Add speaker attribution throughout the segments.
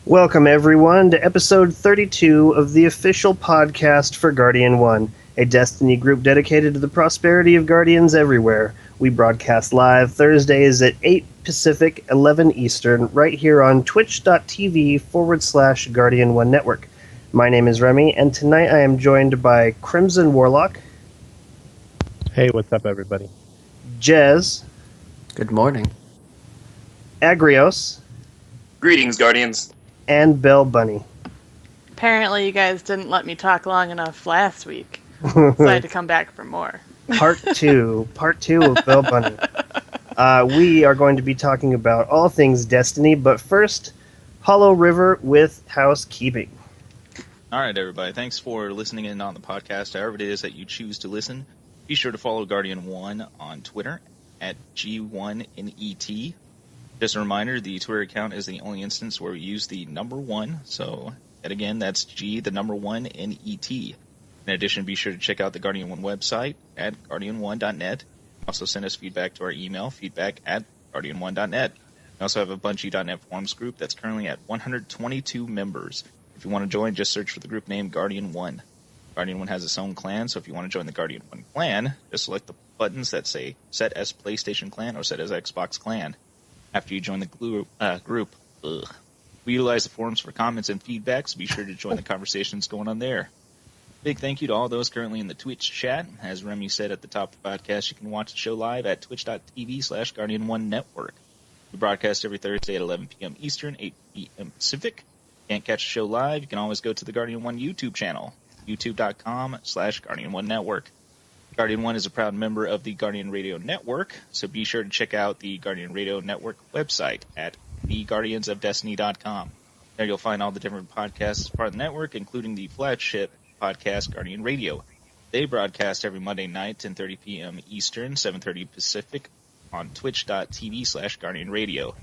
Speaker 1: Welcome, everyone, to episode 32 of the official podcast for Guardian 1, a Destiny group dedicated to the prosperity of Guardians everywhere. We broadcast live Thursdays at 8 Pacific, 11 Eastern, right here on twitch.tv/Guardian 1 Network. My name is Remy, and tonight I am joined by Crimson Warlock.
Speaker 2: Hey, what's up, everybody?
Speaker 1: Jez.
Speaker 3: Good morning.
Speaker 1: Agrios.
Speaker 4: Greetings, Guardians.
Speaker 1: And BelleBunny.
Speaker 5: Apparently you guys didn't let me talk long enough last week, so I had to come back for more.
Speaker 1: Part two of BelleBunny. We are going to be talking about all things Destiny, but first, Hollow River with housekeeping.
Speaker 6: All right, everybody. Thanks for listening in on the podcast. However it is that you choose to listen, be sure to follow Guardian 1 on Twitter at G1NET. Just a reminder, the Twitter account is the only instance where we use the number 1. So, and again, that's G1NET. In addition, be sure to check out the Guardian 1 website at guardian1.net. Also send us feedback to our email, feedback@guardian1.net. We also have a Bungie.net forums group that's currently at 122 members. If you want to join, just search for the group name Guardian 1. Guardian 1 has its own clan, so if you want to join the Guardian 1 clan, just select the buttons that say Set as PlayStation Clan or Set as Xbox Clan. After you join the group, we utilize the forums for comments and feedback, so be sure to join the conversations going on there. Big thank you to all those currently in the Twitch chat. As Remy said at the top of the podcast, you can watch the show live at twitch.tv/Guardian1 Network. We broadcast every Thursday at 11 p.m. Eastern, 8 p.m. Pacific. Can't catch the show live, you can always go to the Guardian 1 YouTube channel, youtube.com/Guardian1 Network. Guardian 1 is a proud member of the Guardian Radio Network, so be sure to check out the Guardian Radio Network website at theguardiansofdestiny.com. There you'll find all the different podcasts as part of the network, including the flagship podcast Guardian Radio. They broadcast every Monday night, 10:30 p.m. Eastern, 7:30 Pacific, on twitch.tv/Guardian Radio.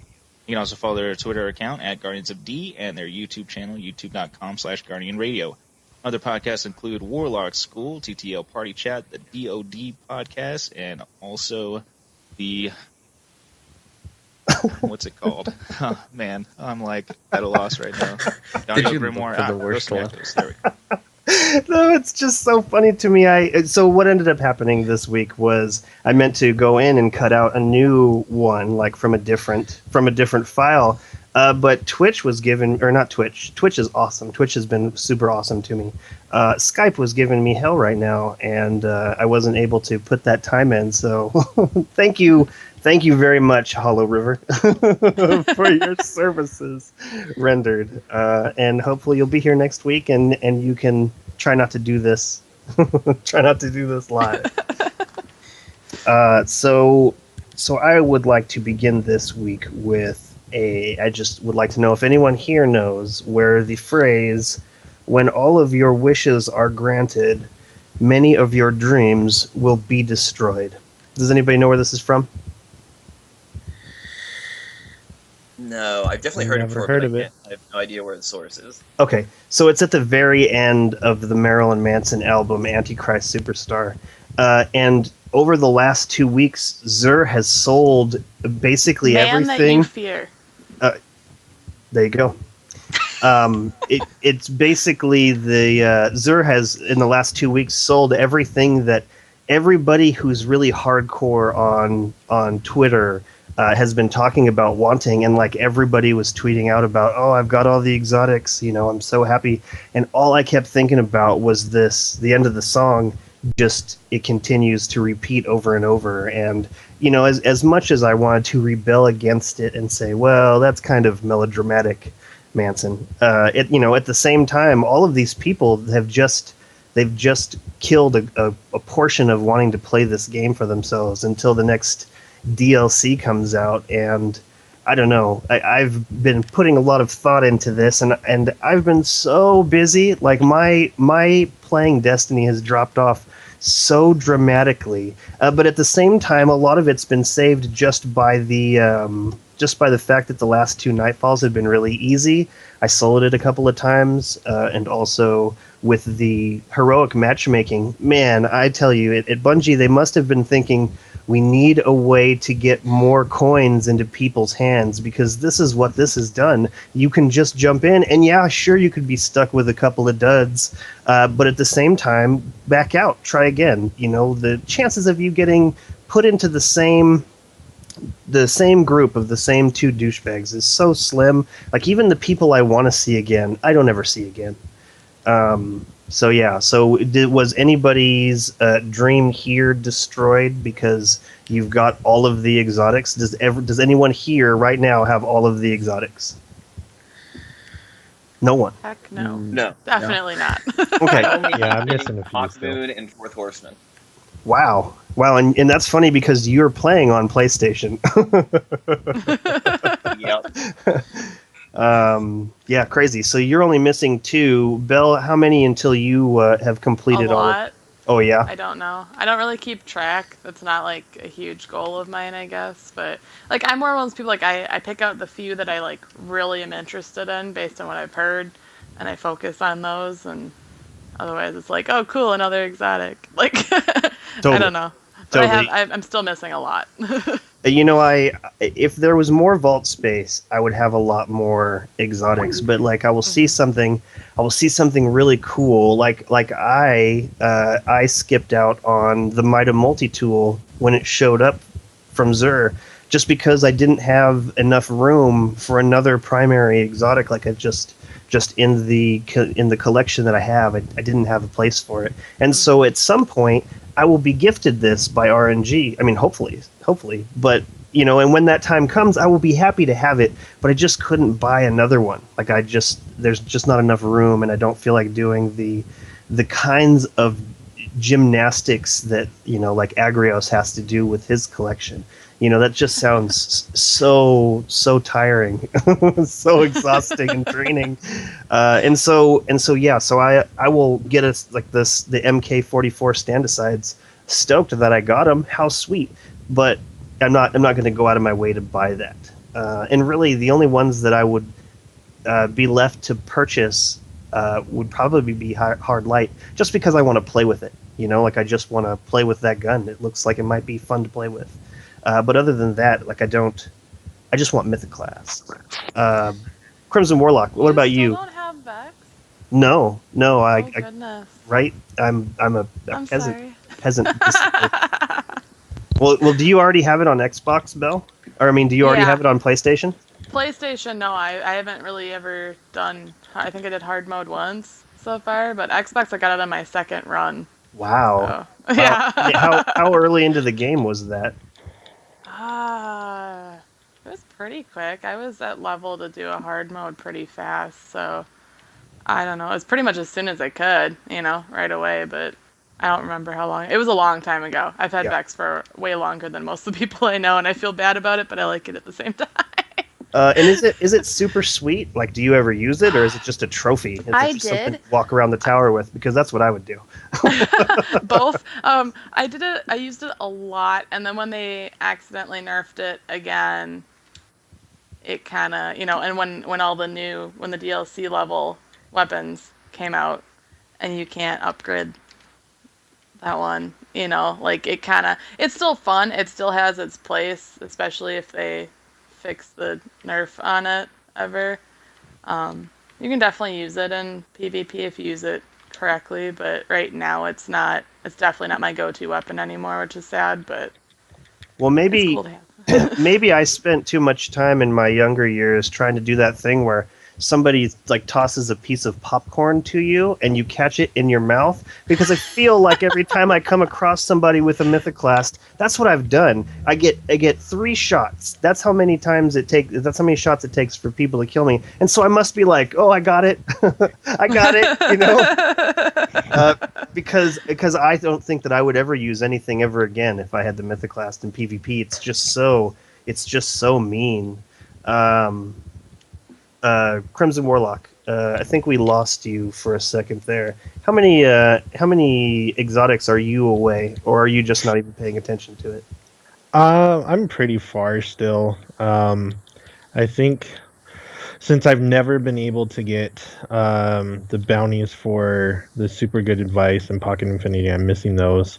Speaker 6: You can also follow their Twitter account at Guardians of D and their YouTube channel, youtube.com/Guardian Radio. Other podcasts include Warlock School, TTL Party Chat, the DOD podcast, and also the... what's it called? Oh, man, I'm like at a loss right now.
Speaker 3: Did you look for the worst one?
Speaker 6: There we go.
Speaker 1: No, it's just so funny to me. So what ended up happening this week was I meant to go in and cut out a new one, like from a different file. But Twitch was given, or not Twitch. Twitch is awesome. Twitch has been super awesome to me. Skype was giving me hell right now, and I wasn't able to put that time in. So thank you very much, Hollow River, for your services rendered. And hopefully you'll be here next week, and you can try not to do this. Try not to do this live. So I would like to begin this week with I just would like to know if anyone here knows where the phrase, "when all of your wishes are granted, many of your dreams will be destroyed." Does anybody know where this is from?
Speaker 4: No, I've definitely heard it before,
Speaker 2: heard
Speaker 4: but
Speaker 2: of it.
Speaker 4: I have no idea where the source is.
Speaker 1: Okay, so it's at the very end of the Marilyn Manson album, Antichrist Superstar. And over the last 2 weeks, Xur has sold basically everything.
Speaker 5: Man that you fear.
Speaker 1: There you go. It's basically the Xur has, in the last 2 weeks, sold everything that everybody who's really hardcore on Twitter has been talking about wanting, and like everybody was tweeting out about, oh, I've got all the exotics, I'm so happy. And all I kept thinking about was the end of the song, just it continues to repeat over and over. And, as much as I wanted to rebel against it and say, well, that's kind of melodramatic, Manson, at the same time, all of these people they've just killed a portion of wanting to play this game for themselves until the next DLC comes out. And I don't know, I've been putting a lot of thought into this, and I've been so busy. Like my playing Destiny has dropped off so dramatically, but at the same time, a lot of it's been saved just by the fact that the last 2 Nightfalls have been really easy. I soloed it a couple of times, and also with the heroic matchmaking. Man, I tell you, at Bungie, they must have been thinking, we need a way to get more coins into people's hands, because this is what this has done. You can just jump in, and yeah, sure, you could be stuck with a couple of duds, but at the same time, back out, try again. The chances of you getting put into the same group of the same 2 douchebags is so slim. Like, even the people I want to see again, I don't ever see again. So was anybody's dream here destroyed because you've got all of the exotics? Does anyone here right now have all of the exotics? No one.
Speaker 5: Heck no.
Speaker 4: No.
Speaker 5: Definitely not.
Speaker 1: Okay.
Speaker 2: I'm missing a few
Speaker 4: Hawkmoon and Fourth Horseman.
Speaker 1: Wow, and that's funny because you're playing on PlayStation.
Speaker 4: Yep.
Speaker 1: Yeah, crazy. So you're only missing 2. Belle, how many until you have completed
Speaker 5: a
Speaker 1: all?
Speaker 5: lot.
Speaker 1: Oh yeah.
Speaker 5: I don't know. I don't really keep track. That's not like a huge goal of mine, I guess. But like, I'm one of those people, like, I pick out the few that I like really am interested in based on what I've heard, and I focus on those. And otherwise, it's like, oh, cool, another exotic. Like,
Speaker 1: Totally.
Speaker 5: I don't know. But
Speaker 1: Totally.
Speaker 5: I'm still missing a lot.
Speaker 1: If there was more vault space, I would have a lot more exotics. But like, I will see something really cool. Like I skipped out on the Mida multi-tool when it showed up from Xur, just because I didn't have enough room for another primary exotic. Like, I just in the collection that I have, I didn't have a place for it. And so at some point, I will be gifted this by RNG. I mean, hopefully. But, and when that time comes, I will be happy to have it, but I just couldn't buy another one. Like, there's just not enough room, and I don't feel like doing the kinds of gymnastics that, like Agrios has to do with his collection. That just sounds so tiring, so exhausting and draining. So I will get us like the MK44 stand-asides. Stoked that I got them. How sweet. But I'm not going to go out of my way to buy that. And really, the only ones that I would be left to purchase would probably be hard light, just because I want to play with it. Like, I just want to play with that gun. It looks like it might be fun to play with. But other than that, like, I just want Mythic class. Crimson Warlock, what about you?
Speaker 5: You don't have Vex?
Speaker 1: No,
Speaker 5: Oh, goodness.
Speaker 1: right? I'm a
Speaker 5: I'm
Speaker 1: peasant.
Speaker 5: sorry.
Speaker 1: Peasant. Well, do you already have it on Xbox, Belle? Or, I mean, do you already have it on PlayStation?
Speaker 5: PlayStation, no, I haven't really ever done. I think I did hard mode once so far, but Xbox, I got it on my second run.
Speaker 1: Wow.
Speaker 5: So, yeah.
Speaker 1: How early into the game was that?
Speaker 5: It was pretty quick. I was at level to do a hard mode pretty fast, so I don't know. It was pretty much as soon as I could, right away, but I don't remember how long. It was a long time ago. I've had Vex for way longer than most of the people I know, and I feel bad about it, but I like it at the same time.
Speaker 1: And is it super sweet? Like, do you ever use it, or is it just a trophy? Is it just something to walk around the tower with? Because that's what I would do.
Speaker 5: Both. I did it. I used it a lot, and then when they accidentally nerfed it again, it kind of, and when the DLC level weapons came out, and you can't upgrade that one, like, it kind of, it's still fun. It still has its place, especially if they fix the nerf on it ever. You can definitely use it in PvP if you use it correctly, but right now it's definitely not my go-to weapon anymore, which is sad, but
Speaker 1: well, maybe
Speaker 5: it's cool to have.
Speaker 1: maybe I spent too much time in my younger years trying to do that thing where somebody like tosses a piece of popcorn to you and you catch it in your mouth, because I feel like every time I come across somebody with a Mythoclast, that's what I've done. I get 3 shots. That's how many shots it takes for people to kill me. And so I must be like, oh, I got it. I got it, because I don't think that I would ever use anything ever again if I had the Mythoclast in PvP. It's just so mean. Crimson Warlock, I think we lost you for a second there. How many exotics are you away, or are you just not even paying attention to it?
Speaker 2: I'm pretty far still. I think since I've never been able to get the bounties for the Super Good Advice and Pocket Infinity, I'm missing those.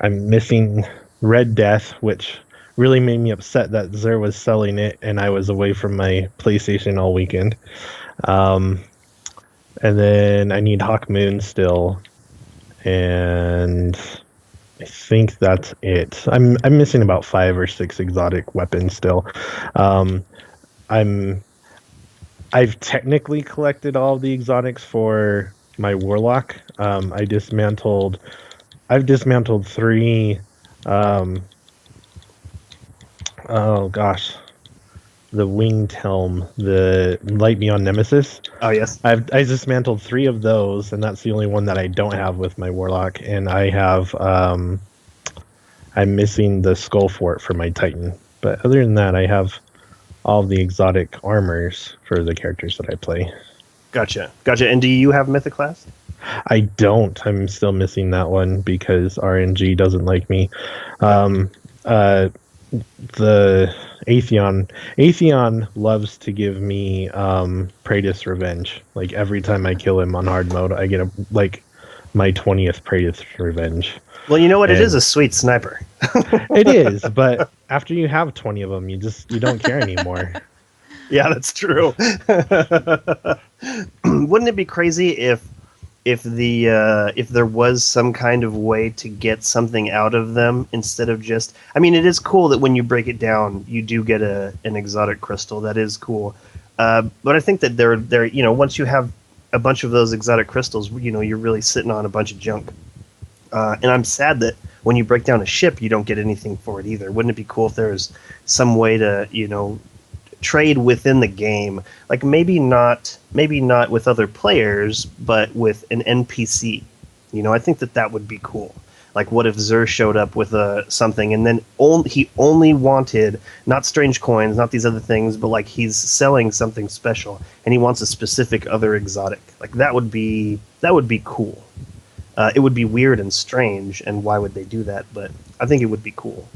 Speaker 2: I'm missing Red Death, which really made me upset that Zer was selling it and I was away from my PlayStation all weekend. And then I need Hawk Moon still, and I think that's it. I'm missing about 5 or 6 exotic weapons still. I've technically collected all of the exotics for my Warlock. I've dismantled 3. Oh gosh, the Winged Helm, the Light Beyond Nemesis.
Speaker 1: Oh yes,
Speaker 2: I dismantled 3 of those, and that's the only one that I don't have with my Warlock. And I have I'm missing the Skull Fort for my Titan. But other than that, I have all the exotic armors for the characters that I play.
Speaker 1: Gotcha. And do you have Mythoclast?
Speaker 2: I don't. I'm still missing that one because RNG doesn't like me. The Atheon loves to give me Praetus Revenge. Like every time I kill him on hard mode, I get my 20th Praetus Revenge.
Speaker 1: Well, you know what? It is a sweet sniper.
Speaker 2: It is, but after you have 20 of them, you don't care anymore.
Speaker 1: Yeah, that's true. Wouldn't it be crazy if there was some kind of way to get something out of them instead of just... I mean, it is cool that when you break it down, you do get an exotic crystal. That is cool. But I think that they're once you have a bunch of those exotic crystals, you're really sitting on a bunch of junk. And I'm sad that when you break down a ship, you don't get anything for it either. Wouldn't it be cool if there was some way to, trade within the game? Like maybe not with other players, but with an NPC. I think that would be cool. Like what if Zer showed up with something and then he only wanted not strange coins, not these other things, but like he's selling something special and he wants a specific other exotic. Like that would be cool. It would be weird and strange, and why would they do that? But I think it would be cool.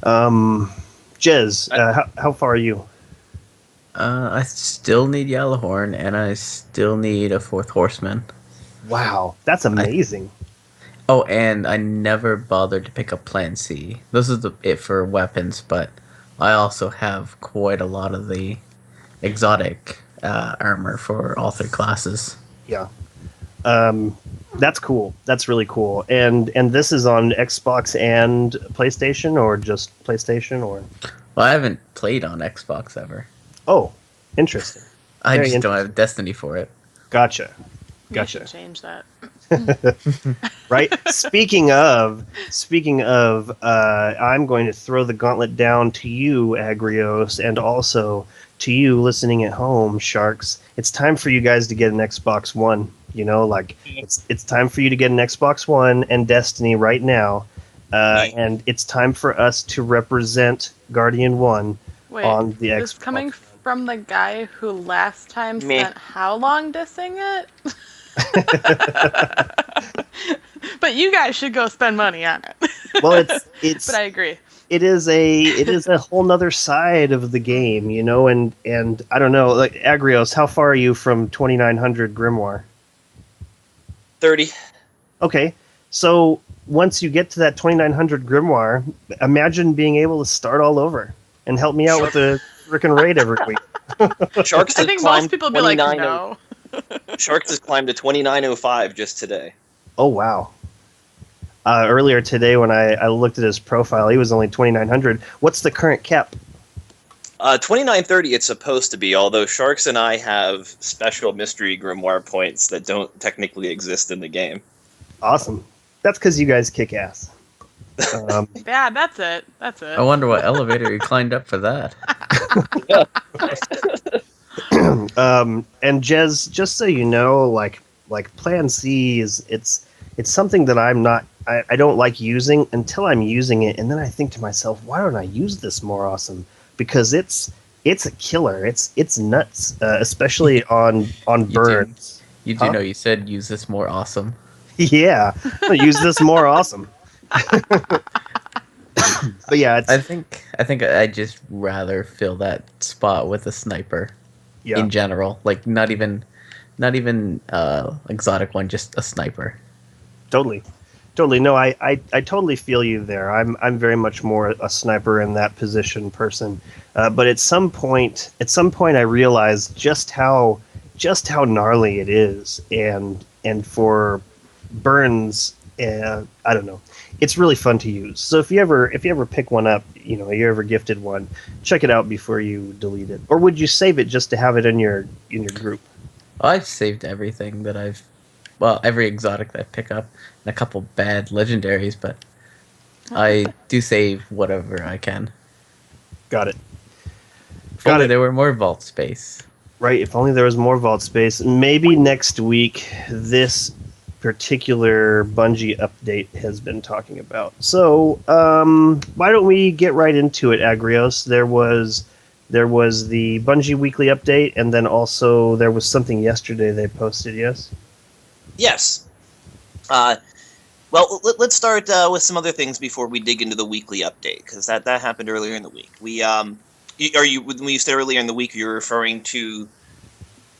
Speaker 1: Jez, how far are you?
Speaker 3: I still need Yellowhorn, and I still need a 4th Horseman.
Speaker 1: Wow, that's amazing.
Speaker 3: And I never bothered to pick up Plan C. This is it for weapons, but I also have quite a lot of the exotic armor for all 3 classes.
Speaker 1: Yeah. That's cool. That's really cool. And this is on Xbox and PlayStation, or just PlayStation, or?
Speaker 3: Well, I haven't played on Xbox ever.
Speaker 1: Oh, interesting.
Speaker 3: I just don't have Destiny for it.
Speaker 1: Gotcha.
Speaker 5: You should change that.
Speaker 1: Right. Speaking of, I'm going to throw the gauntlet down to you, Agrios, and also to you listening at home, Sharks. It's time for you guys to get an Xbox One. It's time for you to get an Xbox One and Destiny right now, and it's time for us to represent Guardian 1 on the Xbox.
Speaker 5: This coming from the guy who last time spent how long dissing it? But you guys should go spend money on it.
Speaker 1: Well, it's.
Speaker 5: But I agree.
Speaker 1: It is a whole nother side of the game, and I don't know, like Agrios, how far are you from 2900 Grimoire?
Speaker 4: 30.
Speaker 1: Okay, so once you get to that 2900 Grimoire, imagine being able to start all over and help me out with the frickin' raid every week.
Speaker 4: Sharks
Speaker 5: I think most people would be like, no.
Speaker 4: Sharks has climbed to 2905 just today.
Speaker 1: Oh, wow. earlier today when I looked at his profile, he was only 2,900. What's the current cap?
Speaker 4: 2930 it's supposed to be, although Sharks and I have special mystery grimoire points that don't technically exist in the game.
Speaker 1: Awesome. That's because you guys kick ass.
Speaker 5: Yeah, that's it. That's it.
Speaker 3: I wonder what elevator you climbed up for that.
Speaker 1: And Jez, just so you know, like Plan C is it's something that I don't like using until I'm using it, and then I think to myself, why don't I use this more awesome? Because it's a killer. It's nuts, especially on burns.
Speaker 3: You do
Speaker 1: Huh?
Speaker 3: know you said use this more awesome.
Speaker 1: Yeah, use this more awesome. But yeah, it's
Speaker 3: I think I just rather fill that spot with a sniper
Speaker 1: yeah.
Speaker 3: in general. Like not even exotic one, just a sniper.
Speaker 1: Totally. No, I totally feel you there. I'm very much more a sniper in that position person. But at some point, I realized just how gnarly it is, and for burns, I don't know. It's really fun to use. So if you ever pick one up, you're ever gifted one, check it out before you delete it. Or would you save it just to have it in your group?
Speaker 3: I've saved everything that every exotic that I pick up, and a couple bad legendaries, but I do save whatever I can.
Speaker 1: Got it.
Speaker 3: If only there were more vault space.
Speaker 1: Right, if only there was more vault space. Maybe next week this particular Bungie update has been talking about. So, why don't we get right into it, Agrios? There was the Bungie weekly update, and then also there was something yesterday they posted, yes?
Speaker 4: Yes. Well, let's start with some other things before we dig into the weekly update, because that happened earlier in the week. When you said earlier in the week, you're referring to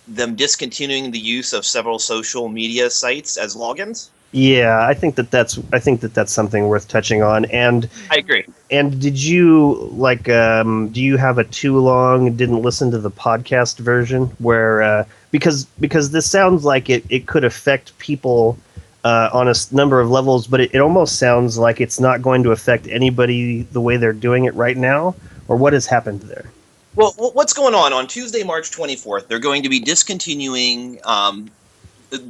Speaker 4: them discontinuing the use of several social media sites as logins?
Speaker 1: Yeah, I think that's something worth touching on. And
Speaker 4: I agree.
Speaker 1: And did you do you have a too long didn't listen to the podcast version where because this sounds like it could affect people on a number of levels, but it almost sounds like it's not going to affect anybody the way they're doing it right now, or what has happened there?
Speaker 4: Well, what's going on? On Tuesday, March 24th, they're going to be discontinuing. They're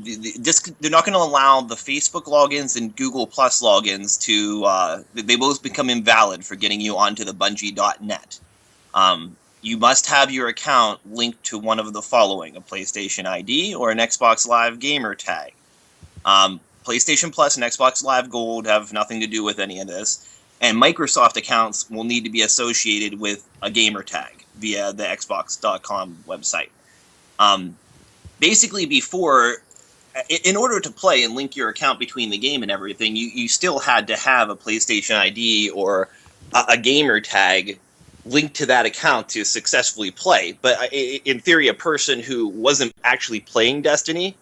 Speaker 4: not going to allow the Facebook logins and Google Plus logins to. They both become invalid for getting you onto the Bungie.net. You must have your account linked to one of the following: a PlayStation ID or an Xbox Live gamer tag. PlayStation Plus and Xbox Live Gold have nothing to do with any of this. And Microsoft accounts will need to be associated with a gamer tag via the Xbox.com website. Basically, before, in order to play and link your account between the game and everything, you still had to have a PlayStation ID or a gamer tag linked to that account to successfully play. But in theory, a person who wasn't actually playing Destiny,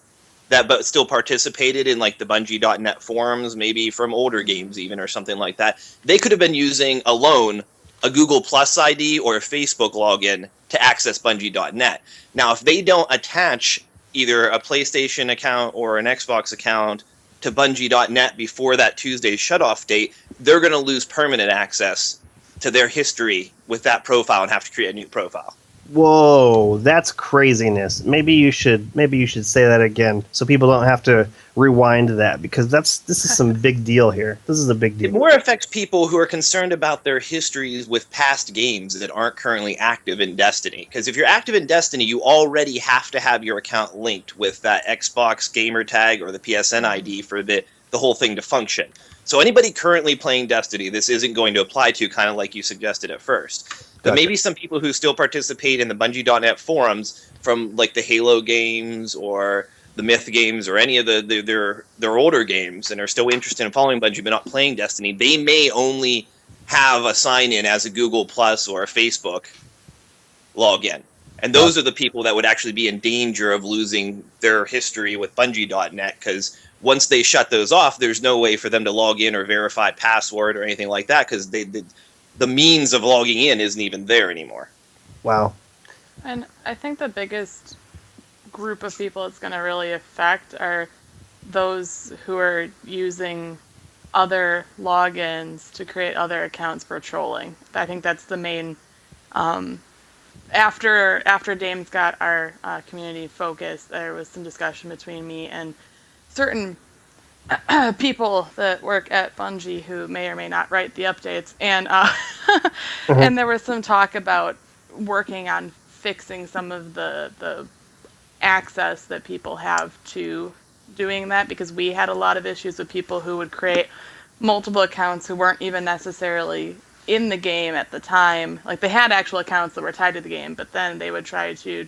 Speaker 4: but still participated in like the Bungie.net forums, maybe from older games even or something like that, they could have been using alone a Google Plus ID or a Facebook login to access Bungie.net. Now, if they don't attach either a PlayStation account or an Xbox account to Bungie.net before that Tuesday's shutoff date, they're going to lose permanent access to their history with that profile and have to create a new profile.
Speaker 1: Whoa, that's craziness. Maybe you should say that again so people don't have to rewind that, because this is some big deal here. This is a big deal.
Speaker 4: It more affects people who are concerned about their histories with past games that aren't currently active in Destiny. Because if you're active in Destiny, you already have to have your account linked with that Xbox gamer tag or the PSN ID for the whole thing to function. So anybody currently playing Destiny, this isn't going to apply to, kind of like you suggested at first. But maybe some people who still participate in the Bungie.net forums from like the Halo games or the Myth games or any of their older games and are still interested in following Bungie but not playing Destiny, they may only have a sign-in as a Google Plus or a Facebook login. And those are the people that would actually be in danger of losing their history with Bungie.net, because once they shut those off, there's no way for them to log in or verify password or anything like that, because the means of logging in isn't even there anymore.
Speaker 1: Wow.
Speaker 5: And I think the biggest group of people it's going to really affect are those who are using other logins to create other accounts for trolling. I think that's the main. After Dames got our community focused, there was some discussion between me and certain people that work at Bungie who may or may not write the updates, and and there was some talk about working on fixing some of the access that people have to doing that, because we had a lot of issues with people who would create multiple accounts who weren't even necessarily in the game at the time. Like, they had actual accounts that were tied to the game, but then they would try to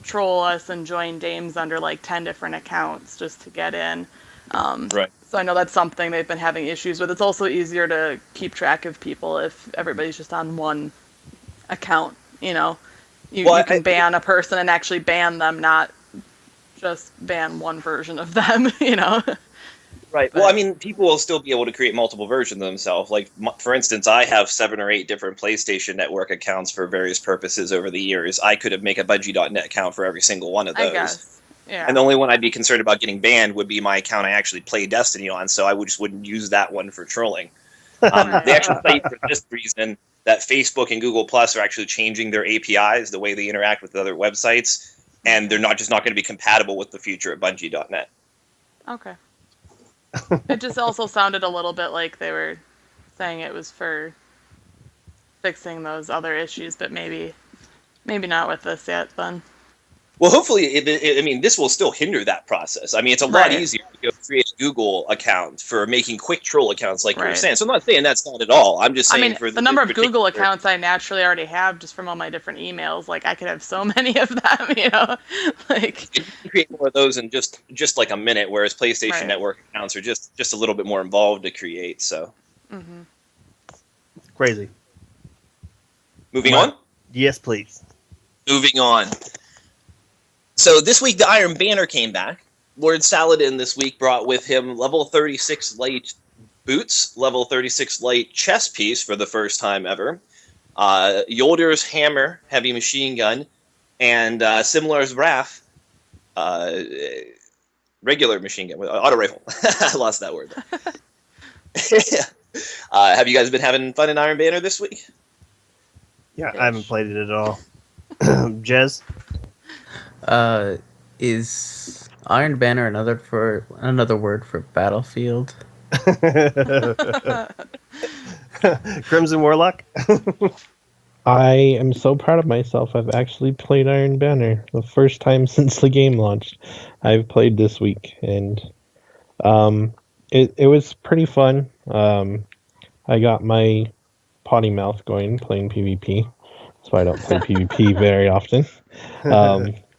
Speaker 5: troll us and join Dames under like 10 different accounts just to get in.
Speaker 4: Right.
Speaker 5: So I know that's something they've been having issues with. It's also easier to keep track of people if everybody's just on one account, you know. You can ban a person and actually ban them, not just ban one version of them, you know.
Speaker 4: Right. Well, I mean, people will still be able to create multiple versions of themselves. Like, for instance, I have 7 or 8 different PlayStation Network accounts for various purposes over the years. I could have made a Bungie.net account for every single one of those.
Speaker 5: I guess. Yeah.
Speaker 4: And the only one I'd be concerned about getting banned would be my account I actually play Destiny on, so I just wouldn't use that one for trolling. They actually say for this reason that Facebook and Google Plus are actually changing their APIs, the way they interact with other websites, and they're not going to be compatible with the future of Bungie.net.
Speaker 5: Okay. It just also sounded a little bit like they were saying it was for fixing those other issues, but maybe not with this yet then.
Speaker 4: Well, hopefully, this will still hinder that process. I mean, it's a lot easier to go create a Google account for making quick troll accounts like you were saying. So I'm not saying that's not at all. I'm just saying for
Speaker 5: the number of Google accounts I naturally already have just from all my different emails. Like, I could have so many of them, you know? Like,
Speaker 4: you can create more of those in just like a minute, whereas PlayStation Network accounts are just a little bit more involved to create. So
Speaker 1: crazy.
Speaker 4: Moving on?
Speaker 1: Yes, please.
Speaker 4: Moving on. So this week, the Iron Banner came back. Lord Saladin this week brought with him level 36 light boots, level 36 light chest piece for the first time ever, Yolder's hammer, heavy machine gun, and Simlar's Wrath, regular machine gun, auto rifle. I lost that word. Have you guys been having fun in Iron Banner this week?
Speaker 1: Yeah, I haven't played it at all. Jez?
Speaker 3: Is Iron Banner another word for battlefield?
Speaker 1: Crimson Warlock?
Speaker 2: I am so proud of myself. I've actually played Iron Banner the first time since the game launched. I've played this week, and it was pretty fun. I got my potty mouth going playing PvP. That's why I don't play PvP very often.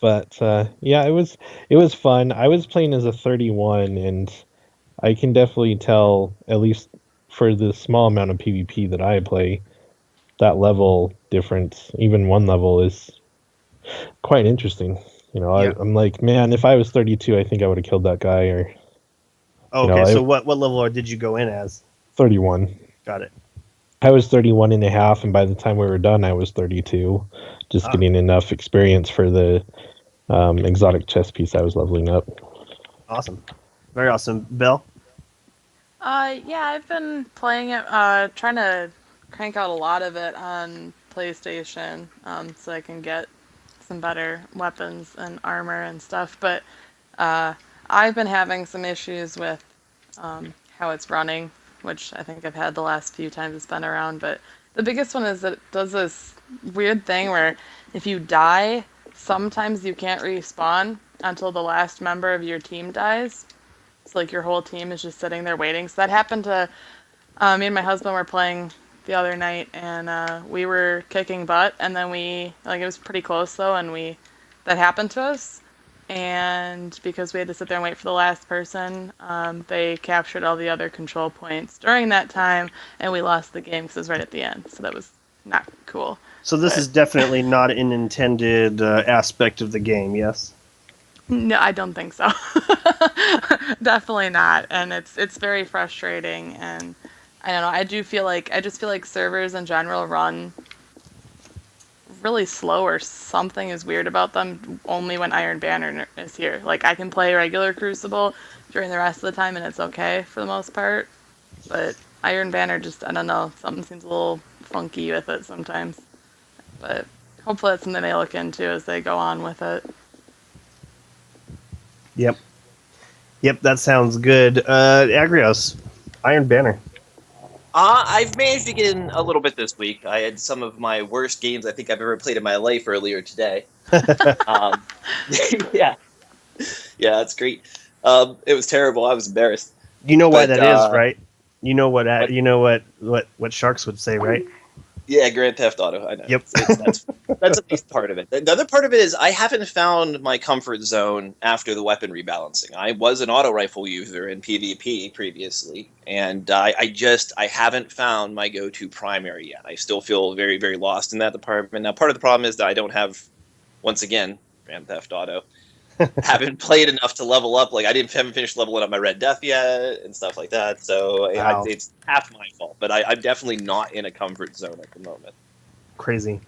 Speaker 2: But yeah, it was fun. I was playing as a 31, and I can definitely tell, at least for the small amount of PvP that I play, that level difference, even one level, is quite interesting. You know, yeah. I'm like, man, if I was 32, I think I would have killed that guy. Or
Speaker 1: okay, so what level did you go in as?
Speaker 2: 31.
Speaker 1: Got it.
Speaker 2: I was 31 and a half, and by the time we were done, I was 32. Just getting enough experience for the exotic chest piece I was leveling up.
Speaker 1: Awesome. Very awesome. Belle?
Speaker 5: Yeah, I've been playing it, trying to crank out a lot of it on PlayStation, so I can get some better weapons and armor and stuff, but I've been having some issues with how it's running, which I think I've had the last few times it's been around, but the biggest one is that it does this weird thing where if you die, sometimes you can't respawn until the last member of your team dies. It's like your whole team is just sitting there waiting. So that happened to me and my husband were playing the other night, and we were kicking butt, and then it was pretty close though, and that happened to us. And because we had to sit there and wait for the last person, they captured all the other control points during that time, and we lost the game because it was right at the end. So that was not cool.
Speaker 1: So this is definitely not an intended aspect of the game, yes?
Speaker 5: No, I don't think so. Definitely not. And it's very frustrating. And I don't know. I just feel like servers in general run really slow, or something is weird about them only when Iron Banner is here. Like, I can play regular Crucible during the rest of the time and it's okay for the most part. But Iron Banner just, I don't know, something seems a little funky with it sometimes. But hopefully that's something they look into as they go on with it.
Speaker 1: Yep. Yep, that sounds good. Agrios, Iron Banner.
Speaker 4: I've managed to get in a little bit this week. I had some of my worst games I think I've ever played in my life earlier today. Yeah, yeah, that's great. It was terrible. I was embarrassed.
Speaker 1: You know why
Speaker 4: But,
Speaker 1: that is, right? You know what?
Speaker 4: what-
Speaker 1: You know what Sharks would say, right?
Speaker 4: Yeah, Grand Theft Auto. I know.
Speaker 1: Yep.
Speaker 4: That's at least part of it. The other part of it is I haven't found my comfort zone after the weapon rebalancing. I was an auto rifle user in PvP previously, and I haven't found my go-to primary yet. I still feel very, very lost in that department. Now, part of the problem is that I don't have, once again, Grand Theft Auto. Haven't played enough to level up. Like haven't finished leveling up my Red Death yet and stuff like that. So
Speaker 1: Wow.
Speaker 4: it's half my fault. But I'm definitely not in a comfort zone at the moment.
Speaker 1: Crazy.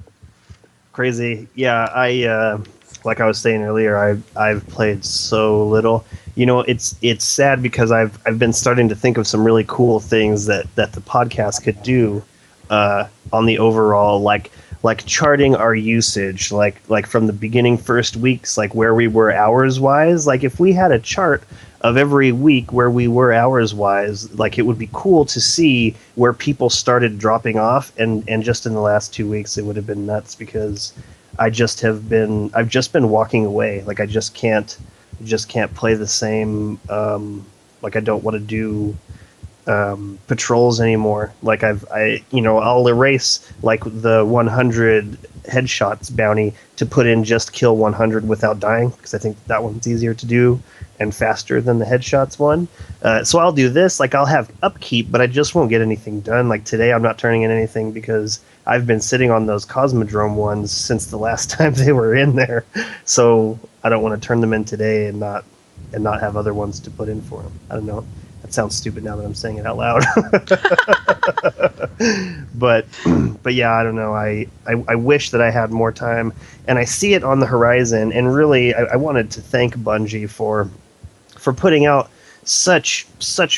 Speaker 1: Yeah, I like I was saying earlier, I've played so little. You know, it's sad because I've been starting to think of some really cool things that the podcast could do on the overall like charting our usage, like from the beginning first weeks, like where we were hours wise. Like if we had a chart of every week where we were hours wise, like it would be cool to see where people started dropping off, and just in the last 2 weeks it would have been nuts because I've just been walking away. Like I just can't play the same. Like I don't want to do patrols anymore. Like I'll erase like the 100 headshots bounty to put in just kill 100 without dying, because I think that one's easier to do and faster than the headshots one. So I'll do this. Like I'll have upkeep, but I just won't get anything done. Like today I'm not turning in anything because I've been sitting on those Cosmodrome ones since the last time they were in there. So I don't want to turn them in today and not have other ones to put in for them. I don't know. That sounds stupid now that I'm saying it out loud. but yeah, I don't know. I wish that I had more time, and I see it on the horizon. And really, I wanted to thank Bungie for putting out such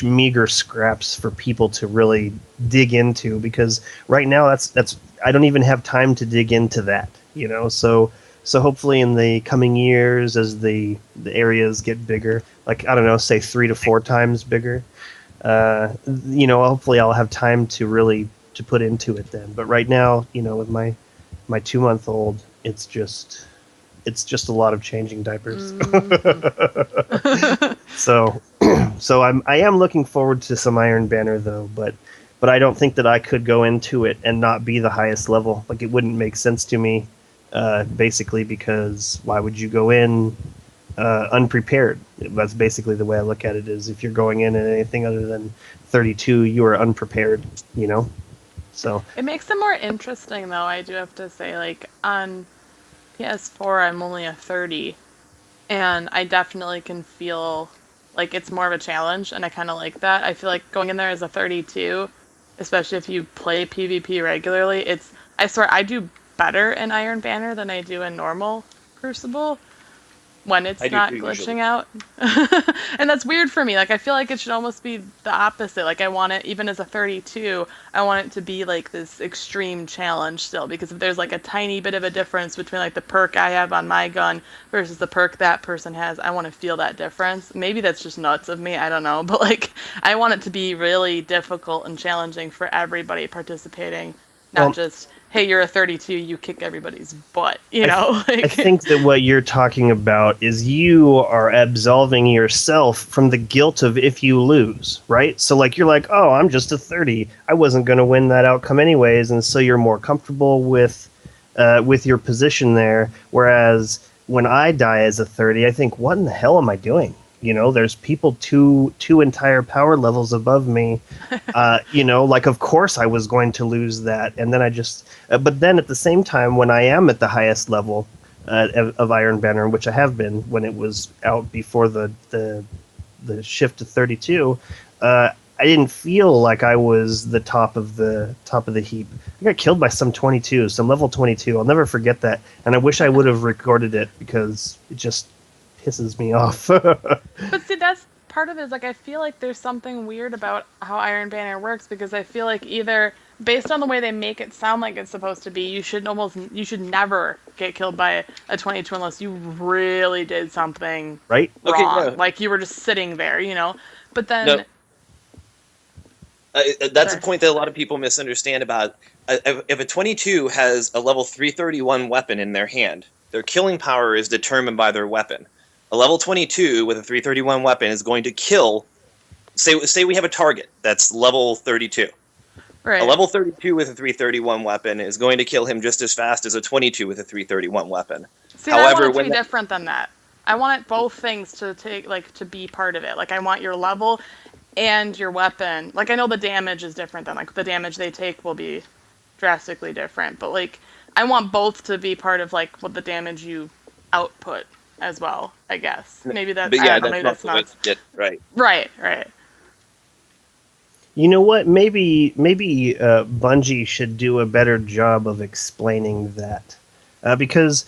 Speaker 1: meager scraps for people to really dig into, because right now that's I don't even have time to dig into that. So hopefully in the coming years, as the areas get bigger, like I don't know, say 3 to 4 times bigger, hopefully I'll have time to really to put into it then. But right now, with my 2-month-old, it's just a lot of changing diapers. So I am looking forward to some Iron Banner though, but I don't think that I could go into it and not be the highest level. Like it wouldn't make sense to me. Basically, because why would you go in unprepared? That's basically the way I look at it. Is if you're going in at anything other than 32, you are unprepared. So
Speaker 5: it makes it more interesting, though. I do have to say, like on PS4, I'm only a 30, and I definitely can feel like it's more of a challenge, and I kind of like that. I feel like going in there as a 32, especially if you play PvP regularly, I swear I do better in Iron Banner than I do in normal Crucible when it's not glitching out. And that's weird for me. Like I feel like it should almost be the opposite. Like I want it, even as a 32, I want it to be like this extreme challenge still, because if there's like a tiny bit of a difference between like the perk I have on my gun versus the perk that person has, I want to feel that difference. Maybe that's just nuts of me, I don't know, but like I want it to be really difficult and challenging for everybody participating, not just hey, you're a 32, you kick everybody's butt,
Speaker 1: I think that what you're talking about is you are absolving yourself from the guilt of if you lose, right? So, like, you're like, oh, I'm just a 30. I wasn't going to win that outcome anyways, and so you're more comfortable with your position there. Whereas when I die as a 30, I think, what in the hell am I doing? There's people two entire power levels above me. Like of course I was going to lose that, and then but then at the same time, when I am at the highest level of Iron Banner, which I have been when it was out before the shift to 32, I didn't feel like I was the top of the heap. I got killed by some level 22. I'll never forget that, and I wish I would have recorded it because it just pisses me off.
Speaker 5: But see, that's part of it is like I feel like there's something weird about how Iron Banner works, because I feel like either based on the way they make it sound like it's supposed to be, you should never get killed by a 22 unless you really did something
Speaker 1: Right?
Speaker 5: wrong.
Speaker 4: Okay, no.
Speaker 5: Like you were just sitting there, you know. But then
Speaker 4: No. That's
Speaker 5: Sorry.
Speaker 4: a point that a lot of people misunderstand about. If a 22 has a level 331 weapon in their hand, their killing power is determined by their weapon. A level 22 with a 331 weapon is going to kill. Say we have a target that's level 32.
Speaker 5: right.
Speaker 4: A level 32 with a 331 weapon is going to kill him just as fast as a 22 with a 331 weapon.
Speaker 5: See, I
Speaker 4: However,
Speaker 5: want it to
Speaker 4: when
Speaker 5: be different than that. I want it both things to to be part of it. Like I want your level and your weapon. Like I know the damage is different than like the damage they take will be drastically different, but like I want both to be part of like what the damage you output as well, I guess. Maybe that's
Speaker 4: but
Speaker 5: I
Speaker 4: yeah,
Speaker 5: don't know,
Speaker 4: that's
Speaker 5: maybe
Speaker 4: not
Speaker 5: that's
Speaker 4: the way
Speaker 5: not
Speaker 4: to get right.
Speaker 5: right.
Speaker 1: You know what? Maybe Bungie should do a better job of explaining that, because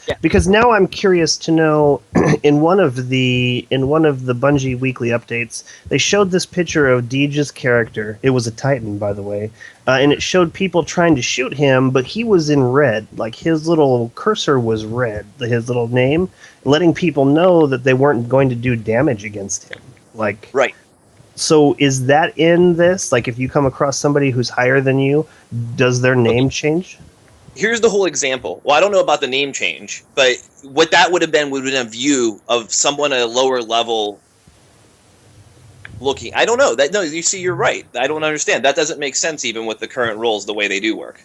Speaker 1: now I'm curious to know. in one of the Bungie weekly updates, they showed this picture of Deej's character. It was a Titan, by the way, and it showed people trying to shoot him, but he was in red. Like his little cursor was red, his little name, letting people know that they weren't going to do damage against him. Like
Speaker 4: Right.
Speaker 1: So is that in this? Like if you come across somebody who's higher than you, does their name change?
Speaker 4: Here's the whole example. Well, I don't know about the name change, but what that would have been a view of someone at a lower level looking. I don't know. No, you see, you're right. I don't understand. That doesn't make sense even with the current rules, the way they do work.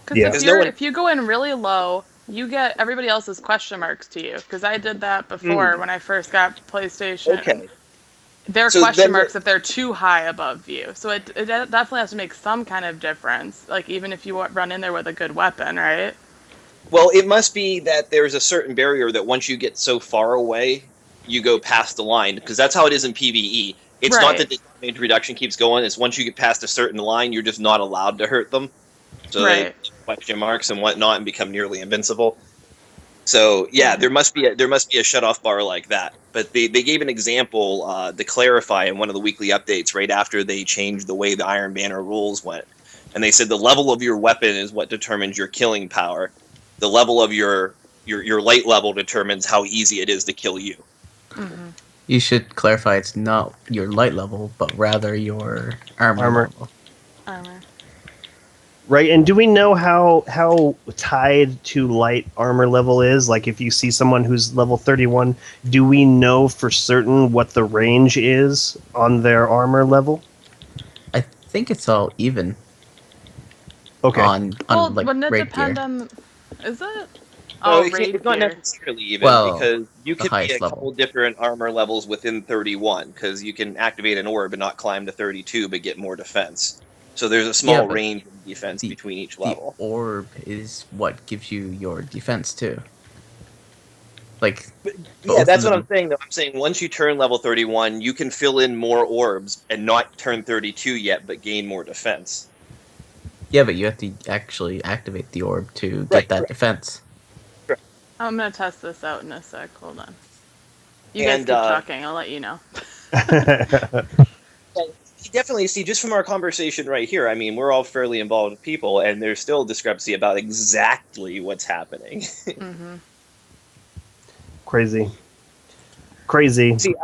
Speaker 5: Because
Speaker 1: Yeah.
Speaker 5: if you go in really low, you get everybody else's question marks to you. Because I did that before when I first got PlayStation.
Speaker 4: Okay.
Speaker 5: They're
Speaker 4: So
Speaker 5: question
Speaker 4: then
Speaker 5: marks if they're too high above you. So it definitely has to make some kind of difference. Like even if you run in there with a good weapon, right?
Speaker 4: Well, it must be that there's a certain barrier that once you get so far away, you go past the line. Because that's how it is in PvE. It's not
Speaker 5: Right.
Speaker 4: that the damage reduction keeps going. It's once you get past a certain line, you're just not allowed to hurt them. So they
Speaker 5: Right.
Speaker 4: question marks and whatnot and become nearly invincible. So yeah, there must be a shut off bar like that. But they gave an example to clarify in one of the weekly updates right after they changed the way the Iron Banner rules went, and they said the level of your weapon is what determines your killing power. The level of your light level determines how easy it is to kill you.
Speaker 5: Mm-hmm.
Speaker 3: You should clarify it's not your light level, but rather your armor level.
Speaker 5: Armor.
Speaker 1: Right, and do we know how tied to light armor level is? Like if you see someone who's level 31, do we know for certain what the range is on their armor level?
Speaker 3: I think it's all even
Speaker 1: Okay.
Speaker 3: on
Speaker 5: Well,
Speaker 3: like
Speaker 5: wouldn't it
Speaker 3: raid
Speaker 5: depend
Speaker 3: gear.
Speaker 5: on? Is it?
Speaker 4: No,
Speaker 5: Oh,
Speaker 4: it's not
Speaker 5: gear.
Speaker 4: necessarily even
Speaker 3: Well,
Speaker 4: because you
Speaker 3: the
Speaker 4: can be
Speaker 3: highest
Speaker 4: a couple
Speaker 3: level.
Speaker 4: different armor levels within 31 because you can activate an orb and not climb to 32 but get more defense. So there's a small
Speaker 3: but
Speaker 4: range of defense between each level.
Speaker 3: The orb is what gives you your defense too. Like
Speaker 4: Yeah,
Speaker 3: both
Speaker 4: that's
Speaker 3: of
Speaker 4: what
Speaker 3: them.
Speaker 4: I'm saying, though. I'm saying once you turn level 31, you can fill in more orbs and not turn 32 yet, but gain more defense.
Speaker 3: Yeah, but you have to actually activate the orb to get
Speaker 4: Right,
Speaker 3: that
Speaker 4: right.
Speaker 3: defense.
Speaker 5: I'm gonna test this out in a sec. Hold on. You
Speaker 4: And,
Speaker 5: guys keep talking. I'll let you know.
Speaker 4: You definitely see, just from our conversation right here, I mean, we're all fairly involved people, and there's still discrepancy about exactly what's happening.
Speaker 5: Mm-hmm.
Speaker 1: Crazy.
Speaker 4: See,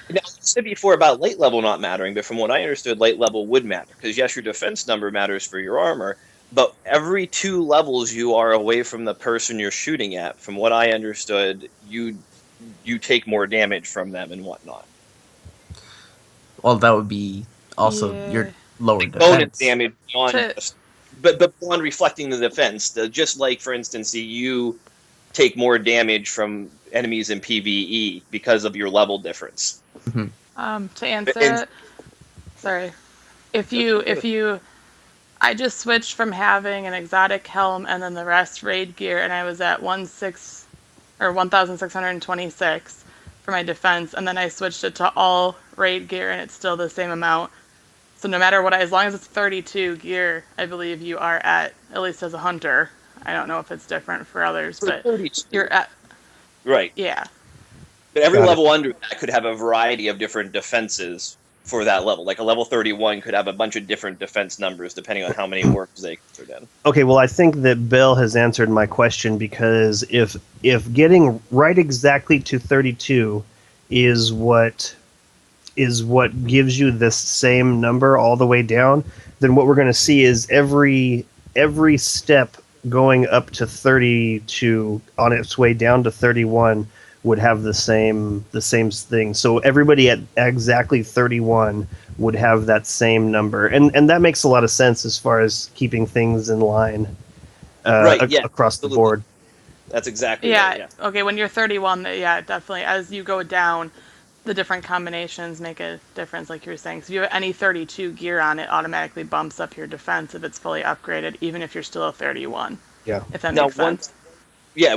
Speaker 4: now, you said before about light level not mattering, but from what I understood, light level would matter. Because, yes, your defense number matters for your armor, but every 2 levels you are away from the person you're shooting at, from what I understood, you take more damage from them and whatnot.
Speaker 3: Well, that would be also
Speaker 5: Yeah.
Speaker 3: your lower
Speaker 4: Bonus
Speaker 3: defense.
Speaker 4: damage beyond, but beyond reflecting the defense. Just like, for instance, you take more damage from enemies in PvE because of your level difference.
Speaker 5: To answer it, sorry. If you, I just switched from having an exotic helm and then the rest raid gear, and I was at 1,626 for my defense, and then I switched it to all raid gear, and it's still the same amount. So no matter what, as long as it's 32 gear, I believe you are at least as a hunter. I don't know if it's different for others, but
Speaker 4: 32.
Speaker 5: you're at
Speaker 4: Right.
Speaker 5: yeah.
Speaker 4: But every
Speaker 1: Got it.
Speaker 4: level under that could have a variety of different defenses for that level. Like a level 31 could have a bunch of different defense numbers depending on how many worms they entered in.
Speaker 1: Okay, well, I think that Bill has answered my question, because if getting right exactly to 32 is what gives you this same number all the way down, then what we're going to see is every step going up to 32 on its way down to 31 would have the same thing. So everybody at exactly 31 would have that same number, and that makes a lot of sense as far as keeping things in line
Speaker 4: Right, yeah,
Speaker 1: across the
Speaker 4: absolutely.
Speaker 1: board.
Speaker 4: That's exactly
Speaker 5: Yeah.
Speaker 4: right. Yeah.
Speaker 5: Okay. When you're 31, yeah, definitely. As you go down, the different combinations make a difference, like you were saying. So if you have any 32 gear on, it automatically bumps up your defense if it's fully upgraded, even if you're still a 31.
Speaker 1: Yeah.
Speaker 5: If that
Speaker 4: Now,
Speaker 5: makes sense.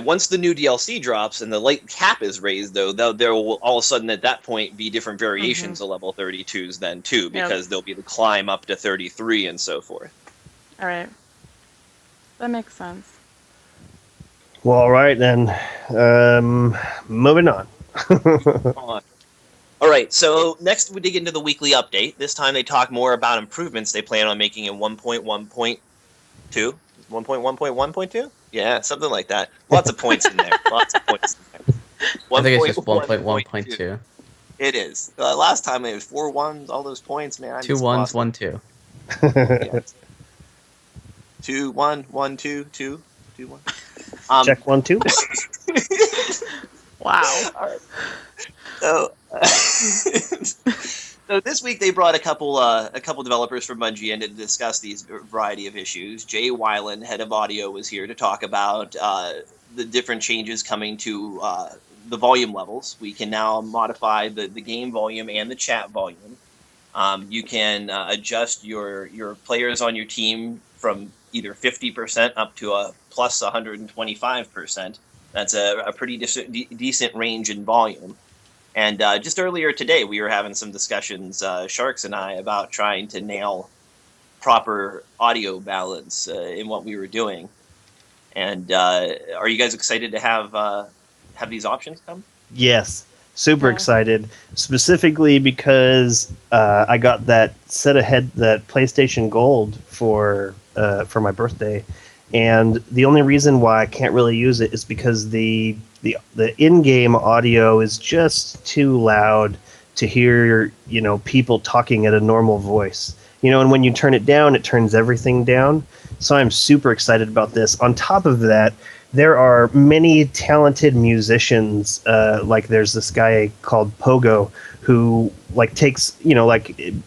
Speaker 4: once the new DLC drops and the light cap is raised, though, there will all of a sudden at that point be different variations of level 32s then too, because there'll be the climb up to 33 and so forth.
Speaker 5: All right. That makes sense.
Speaker 1: Well, all right then. Moving on.
Speaker 4: All right, so next we dig into the weekly update. This time they talk more about improvements they plan on making in 1.1.2. 1.1.1.2? Yeah, something like that. Lots of points in there. Lots of points in there.
Speaker 3: I think it's just 1.1.2.
Speaker 4: It is. Last time it was 4 1s, all those points, man. I
Speaker 3: 2
Speaker 4: just
Speaker 3: 1s,
Speaker 4: lost
Speaker 3: 1
Speaker 4: them.
Speaker 3: 2.
Speaker 4: Yeah. 2 1 1 2 2 2 1.
Speaker 1: Check 1 2.
Speaker 5: Wow.
Speaker 4: All right. So, so this week they brought a couple developers from Bungie in to discuss these variety of issues. Jay Weiland, head of audio, was here to talk about the different changes coming to the volume levels. We can now modify the game volume and the chat volume. You can adjust your players on your team from either 50% up to a plus 125%. That's a pretty decent range in volume. And just earlier today, we were having some discussions, Sharks and I, about trying to nail proper audio balance in what we were doing. And are you guys excited to have these options come?
Speaker 1: Yes, super
Speaker 5: Yeah.
Speaker 1: excited. Specifically because I got that that PlayStation Gold for my birthday, and the only reason why I can't really use it is because the in-game audio is just too loud to hear, people talking at a normal voice. And when you turn it down, it turns everything down. So I'm super excited about this. On top of that, there are many talented musicians. Like there's this guy called Pogo who takes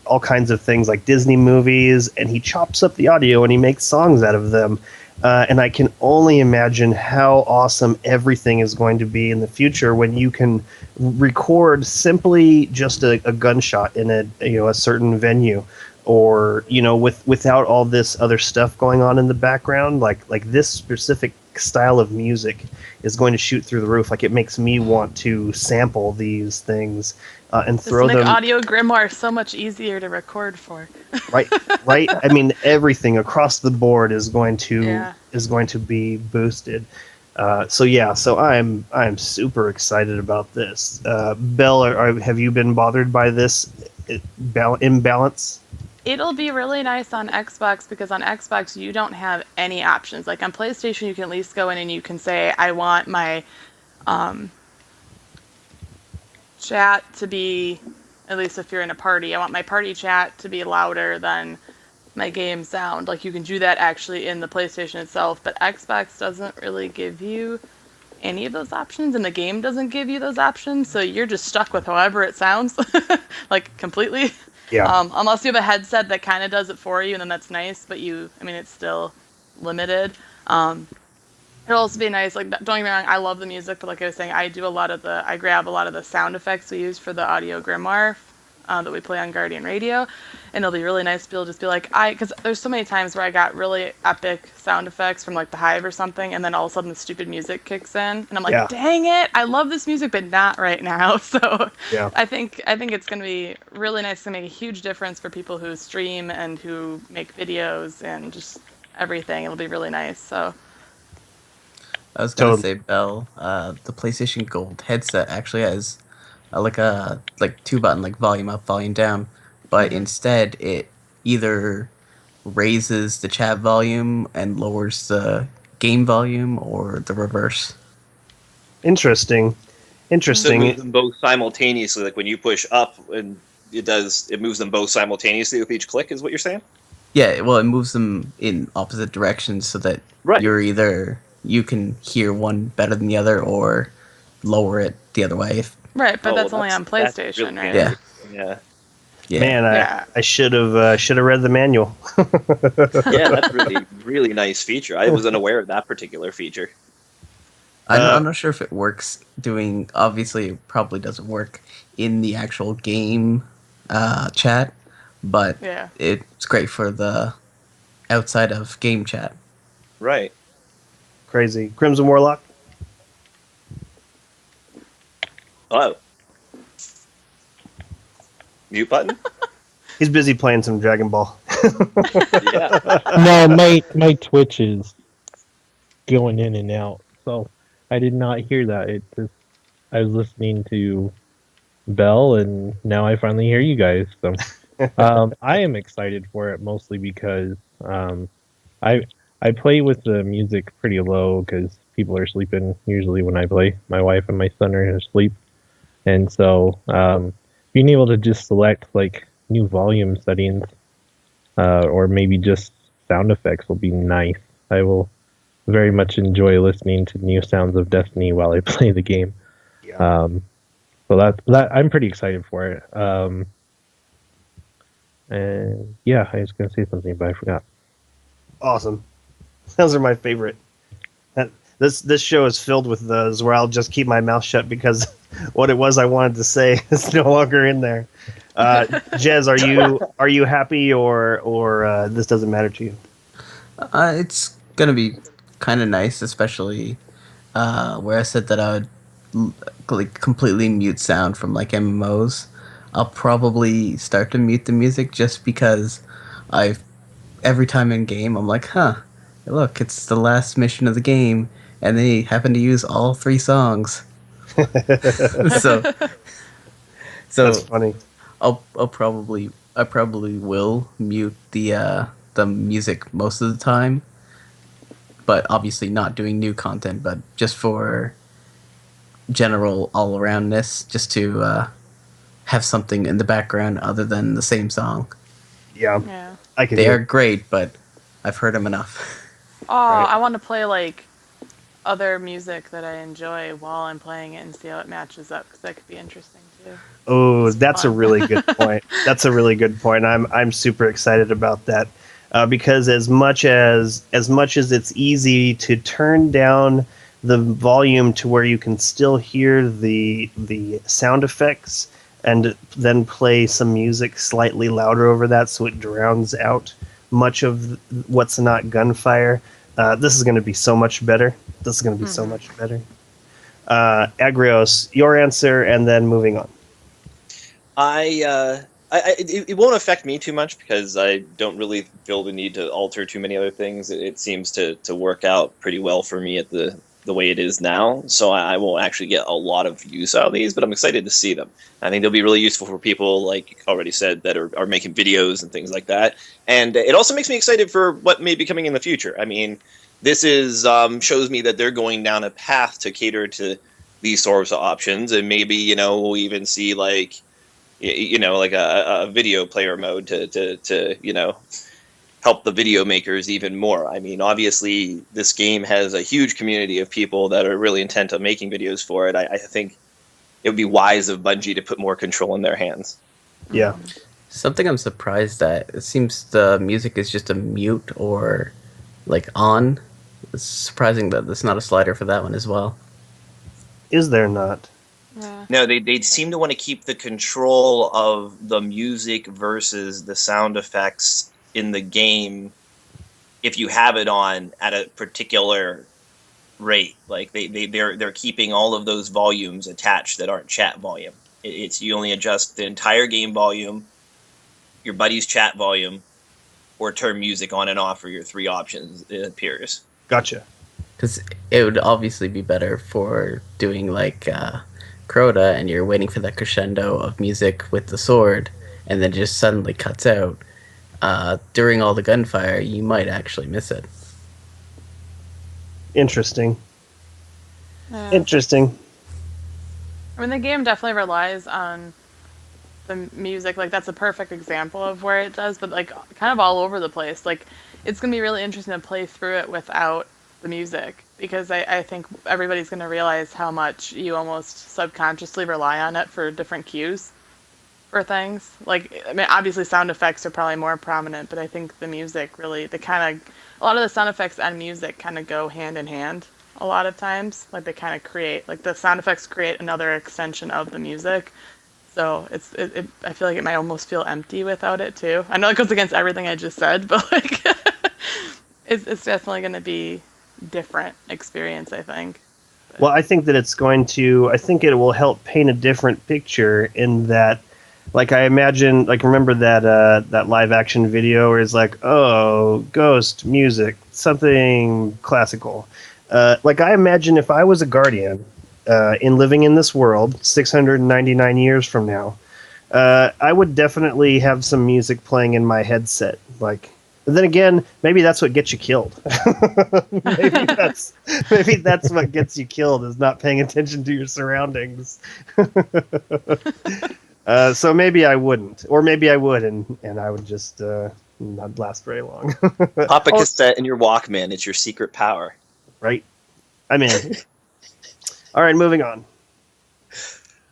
Speaker 1: all kinds of things like Disney movies, and he chops up the audio and he makes songs out of them. And I can only imagine how awesome everything is going to be in the future when you can record simply just a gunshot in a certain venue, or without all this other stuff going on in the background. Like this specific style of music is going to shoot through the roof. Like, it makes me want to sample these things and
Speaker 5: Just
Speaker 1: throw
Speaker 5: make
Speaker 1: them.
Speaker 5: audio grimoire so much easier to record for.
Speaker 1: Right. I mean, everything across the board is going to be boosted. So I'm super excited about this. Belle, have you been bothered by this imbalance?
Speaker 5: It'll be really nice on Xbox, because on Xbox you don't have any options. Like on PlayStation, you can at least go in and you can say, I want my chat to be, at least if you're in a party, I want my party chat to be louder than my game sound. Like, you can do that actually in the PlayStation itself, but Xbox doesn't really give you any of those options, and the game doesn't give you those options, so you're just stuck with however it sounds, like completely.
Speaker 1: Yeah.
Speaker 5: Unless you have a headset that kind of does it for you, and then that's nice, but it's still limited. It'll also be nice, like, don't get me wrong, I love the music, but like I was saying, I grab a lot of the sound effects we use for the audio grimoire that we play on Guardian Radio, and it'll be really nice to be able to just be like, because there's so many times where I got really epic sound effects from like the Hive or something, and then all of a sudden the stupid music kicks in, and I'm like, Dang it, I love this music, but not right now. So
Speaker 1: Yeah.
Speaker 5: I think it's going to be really nice to make a huge difference for people who stream and who make videos and just everything. It'll be really nice. So
Speaker 3: I was gonna
Speaker 1: Totally.
Speaker 3: say, Bell, the PlayStation Gold headset actually has like two button, like volume up, volume down, but instead it either raises the chat volume and lowers the game volume, or the reverse.
Speaker 1: Interesting.
Speaker 4: So it
Speaker 1: Interesting.
Speaker 4: moves them both simultaneously. Like when you push up, and it moves them both simultaneously with each click. Is what you're saying?
Speaker 3: Yeah, well, it moves them in opposite directions so that
Speaker 4: Right.
Speaker 3: you can hear one better than the other, or lower it the other way.
Speaker 5: Right, but
Speaker 4: Oh,
Speaker 5: that's
Speaker 4: well,
Speaker 5: only on
Speaker 4: that's
Speaker 5: PlayStation,
Speaker 4: really
Speaker 5: right?
Speaker 3: Yeah.
Speaker 4: Yeah.
Speaker 3: Yeah.
Speaker 1: Man,
Speaker 5: Yeah.
Speaker 1: I should have read the manual.
Speaker 4: Yeah, that's really, really nice feature. I was unaware of that particular feature.
Speaker 3: I'm not sure if it works doing. Obviously, it probably doesn't work in the actual game chat, but
Speaker 5: Yeah.
Speaker 3: it's great for the outside of game chat.
Speaker 4: Right.
Speaker 1: Crazy. Crimson Warlock.
Speaker 4: Oh. Mute button?
Speaker 1: He's busy playing some Dragon Ball.
Speaker 4: Yeah.
Speaker 2: No, my Twitch is going in and out, so I did not hear that. It just I was listening to Bell, and now I finally hear you guys. So I am excited for it, mostly because I I play with the music pretty low because people are sleeping usually when I play. My wife and my son are asleep, and so being able to just select like new volume settings or maybe just sound effects will be nice. I will very much enjoy listening to new sounds of Destiny while I play the game.
Speaker 1: Yeah.
Speaker 2: So that I'm pretty excited for it. And yeah, I was gonna say something, but I forgot.
Speaker 1: Awesome. Those are my favorite. This show is filled with those where I'll just keep my mouth shut because what it was I wanted to say is no longer in there. Jez, are you happy or this doesn't matter to you?
Speaker 3: It's gonna be kind of nice, especially where I said that I would like completely mute sound from like MMOs. I'll probably start to mute the music just because I've every time in game I'm like, huh, look, it's the last mission of the game, and they happen to use all three songs. so
Speaker 1: That's
Speaker 3: so
Speaker 1: funny.
Speaker 3: I probably will mute the music most of the time, but obviously not doing new content, but just for general all aroundness, just to have something in the background other than the same song.
Speaker 1: Yeah,
Speaker 5: Yeah.
Speaker 1: I can
Speaker 3: They
Speaker 1: hear
Speaker 3: are great, but I've heard them enough.
Speaker 5: Oh,
Speaker 1: Right.
Speaker 5: I want to play like other music that I enjoy while I'm playing it and see how it matches up because that could be interesting too.
Speaker 1: Oh,
Speaker 5: It's
Speaker 1: that's a
Speaker 5: fun.
Speaker 1: really good point. That's a really good point. I'm super excited about that because as much as it's easy to turn down the volume to where you can still hear the sound effects and then play some music slightly louder over that so it drowns out much of what's not gunfire. This is going to be so much better. This is going to be so much better. Agrios, your answer, and then moving on.
Speaker 4: It won't affect me too much because I don't really feel the need to alter too many other things. It seems to work out pretty well for me at the way it is now. So I won't actually get a lot of use out of these, but I'm excited to see them. I think they'll be really useful for people, like you already said, that are making videos and things like that. And it also makes me excited for what may be coming in the future. I mean, this is shows me that they're going down a path to cater to these sorts of options, and maybe we'll even see like like a video player mode to help the video makers even more. I mean, obviously this game has a huge community of people that are really intent on making videos for it. I think it would be wise of Bungie to put more control in their hands.
Speaker 1: Yeah.
Speaker 3: Something I'm surprised at, it seems the music is just a mute or like on. It's surprising that there's not a slider for that one as well.
Speaker 1: Is there not?
Speaker 5: Yeah.
Speaker 4: No, they seem to want to keep the control of the music versus the sound effects in the game if you have it on at a particular rate. Like they're keeping all of those volumes attached that aren't chat volume. It's you only adjust the entire game volume, your buddy's chat volume, or turn music on and off are your three options. It appears.
Speaker 1: Gotcha.
Speaker 3: Because it would obviously be better for doing like Crota, and you're waiting for that crescendo of music with the sword, and then just suddenly cuts out. During all the gunfire, you might actually miss it.
Speaker 1: Interesting.
Speaker 5: Yeah.
Speaker 1: Interesting.
Speaker 5: I mean, the game definitely relies on the music. Like, that's a perfect example of where it does, but, like, kind of all over the place. Like, it's going to be really interesting to play through it without the music, because I think everybody's going to realize how much you almost subconsciously rely on it for different cues for things. Like, I mean, obviously sound effects are probably more prominent, but I think the music really, a lot of the sound effects and music kind of go hand in hand a lot of times. Like, they kind of create, like, the sound effects create another extension of the music. So I feel like it might almost feel empty without it too. I know it goes against everything I just said, but like, it's definitely going to be different experience, I think.
Speaker 1: Well, I think that I think it will help paint a different picture in that, like, I imagine, like, remember that live action video where it's like, oh, ghost music, something classical. Like, I imagine if I was a guardian in living in this world 699 years from now, I would definitely have some music playing in my headset. Like, but then again, maybe that's what gets you killed. maybe that's what gets you killed, is not paying attention to your surroundings. So maybe I wouldn't, or maybe I would, and I would just not last very long.
Speaker 4: Pop a cassette in your Walkman. It's your secret power.
Speaker 1: Right? I'm in. All right, moving on.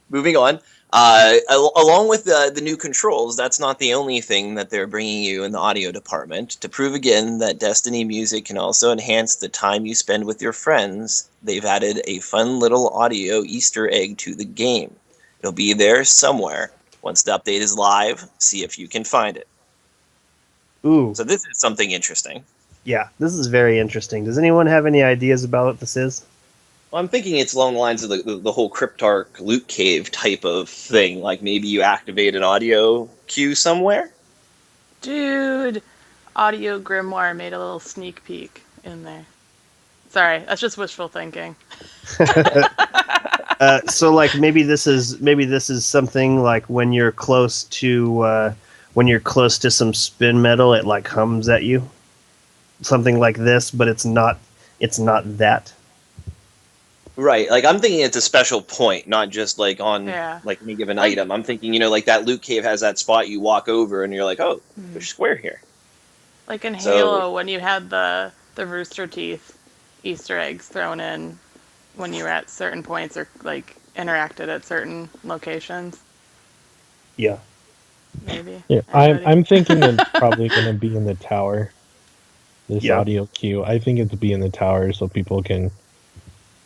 Speaker 4: Moving on. Along with the new controls, that's not the only thing that they're bringing you in the audio department. To prove again that Destiny music can also enhance the time you spend with your friends, they've added a fun little audio Easter egg to the game. It'll be there somewhere. Once the update is live, see if you can find it.
Speaker 1: Ooh.
Speaker 4: So this is something interesting.
Speaker 1: Yeah, this is very interesting. Does anyone have any ideas about what this is?
Speaker 4: Well, I'm thinking it's along the lines of the whole Cryptarch loot cave type of thing. Like maybe you activate an audio cue somewhere.
Speaker 5: Dude, Audio Grimoire made a little sneak peek in there. Sorry, that's just wishful thinking.
Speaker 1: So like maybe this is something like when you're close to some spin metal, it like hums at you. Something like this, but it's not that.
Speaker 4: Right, like I'm thinking it's a special point, not just like on like any given item. I'm thinking, like that loot cave has that spot you walk over and you're like, oh, there's square here.
Speaker 5: Like in Halo, when you had the Rooster Teeth Easter eggs thrown in when you were at certain points or like interacted at certain locations.
Speaker 1: Yeah.
Speaker 5: Maybe.
Speaker 2: Yeah, I'm thinking it's probably going to be in the tower. This audio cue. I think it's be in the tower so people can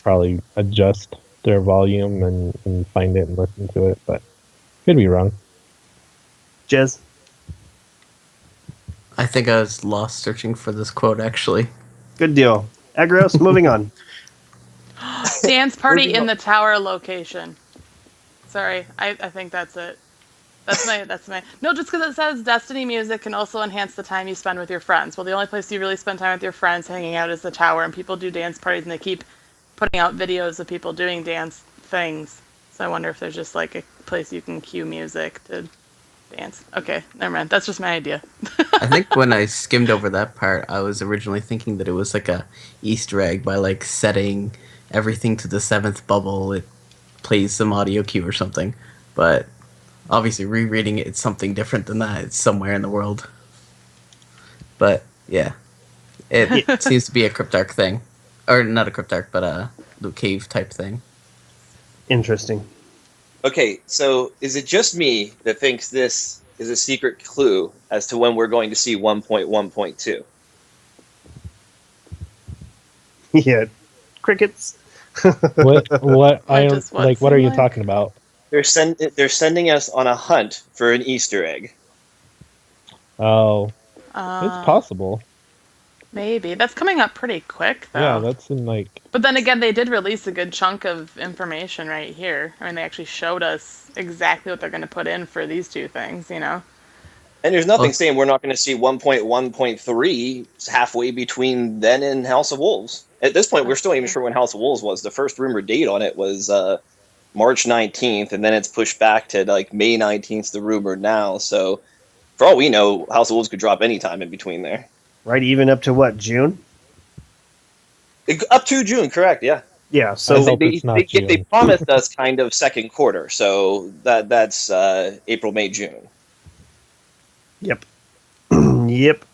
Speaker 2: probably adjust their volume and find it and listen to it, but could be wrong.
Speaker 1: Jez?
Speaker 3: I think I was lost searching for this quote, actually.
Speaker 1: Good deal. Agros, moving on.
Speaker 5: Dance party in the tower location. Sorry, I think that's it. That's my no, just because it says Destiny music can also enhance the time you spend with your friends. Well, the only place you really spend time with your friends hanging out is the tower, and people do dance parties and they keep putting out videos of people doing dance things. So I wonder if there's just like a place you can cue music to dance. Okay, never mind. That's just my idea.
Speaker 3: I think when I skimmed over that part, I was originally thinking that it was like a Easter egg by like setting everything to the 7th bubble. It plays some audio cue or something, but obviously rereading it, it's something different than that. It's somewhere in the world. But yeah, it seems to be a Cryptarch thing. Or not a Cryptarch, but a loot cave type thing.
Speaker 1: Interesting.
Speaker 4: Okay, so is it just me that thinks this is a secret clue as to when we're going to see 1.1.2?
Speaker 1: Yeah. Crickets.
Speaker 2: What I
Speaker 5: Just
Speaker 2: like?
Speaker 5: what's
Speaker 2: What are you
Speaker 5: like?
Speaker 2: talking about?
Speaker 4: They're sending us on a hunt for an Easter egg.
Speaker 2: Oh, it's possible.
Speaker 5: Maybe. That's coming up pretty quick, though.
Speaker 2: Yeah, that's in like.
Speaker 5: But then again, they did release a good chunk of information right here. I mean, they actually showed us exactly what they're going to put in for these two things,
Speaker 4: And there's nothing
Speaker 3: Well-
Speaker 4: saying we're not going to see 1.1.3 halfway between then and House of Wolves. At this point, we're still not even sure when House of Wolves was. The first rumored date on it was March 19th, and then it's pushed back to like May 19th, the rumor now. So for all we know, House of Wolves could drop any time in between there.
Speaker 1: Right, even up to what, June?
Speaker 4: Up to June, correct? Yeah.
Speaker 1: Yeah.
Speaker 2: I
Speaker 1: So
Speaker 2: hope it's not
Speaker 4: they
Speaker 2: June.
Speaker 4: promised us kind of second quarter, so that's April, May, June.
Speaker 1: yep, yep.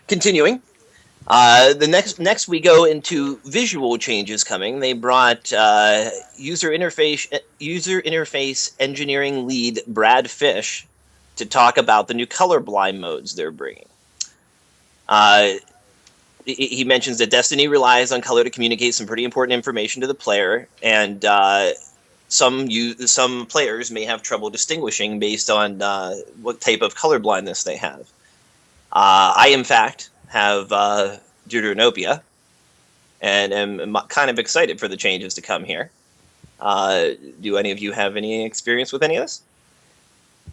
Speaker 4: Continuing, the next we go into visual changes coming. They brought user interface engineering lead Brad Fish to talk about the new colorblind modes they're bringing. He mentions that Destiny relies on color to communicate some pretty important information to the player, and some players may have trouble distinguishing based on what type of color blindness they have. I, in fact, have Deuteranopia, and am kind of excited for the changes to come here. Do any of you have any experience with any of this?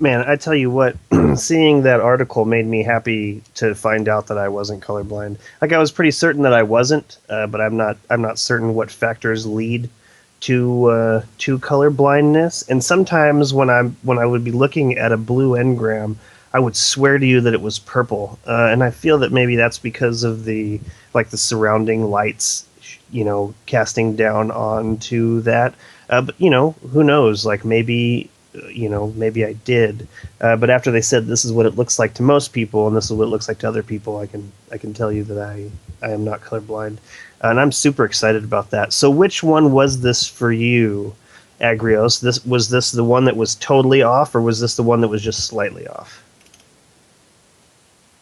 Speaker 1: Man, I tell you what, seeing that article made me happy to find out that I wasn't colorblind. Like, I was pretty certain that I wasn't, but I'm not certain what factors lead to color blindness. And sometimes when I would be looking at a blue engram, I would swear to you that it was purple. And I feel that maybe that's because of the surrounding lights, casting down onto that. But who knows? Like, maybe I did. But after they said this is what it looks like to most people and this is what it looks like to other people, I can tell you that I am not colorblind. And I'm super excited about that. So which one was this for you, Agrios? Was this the one that was totally off, or was this the one that was just slightly off?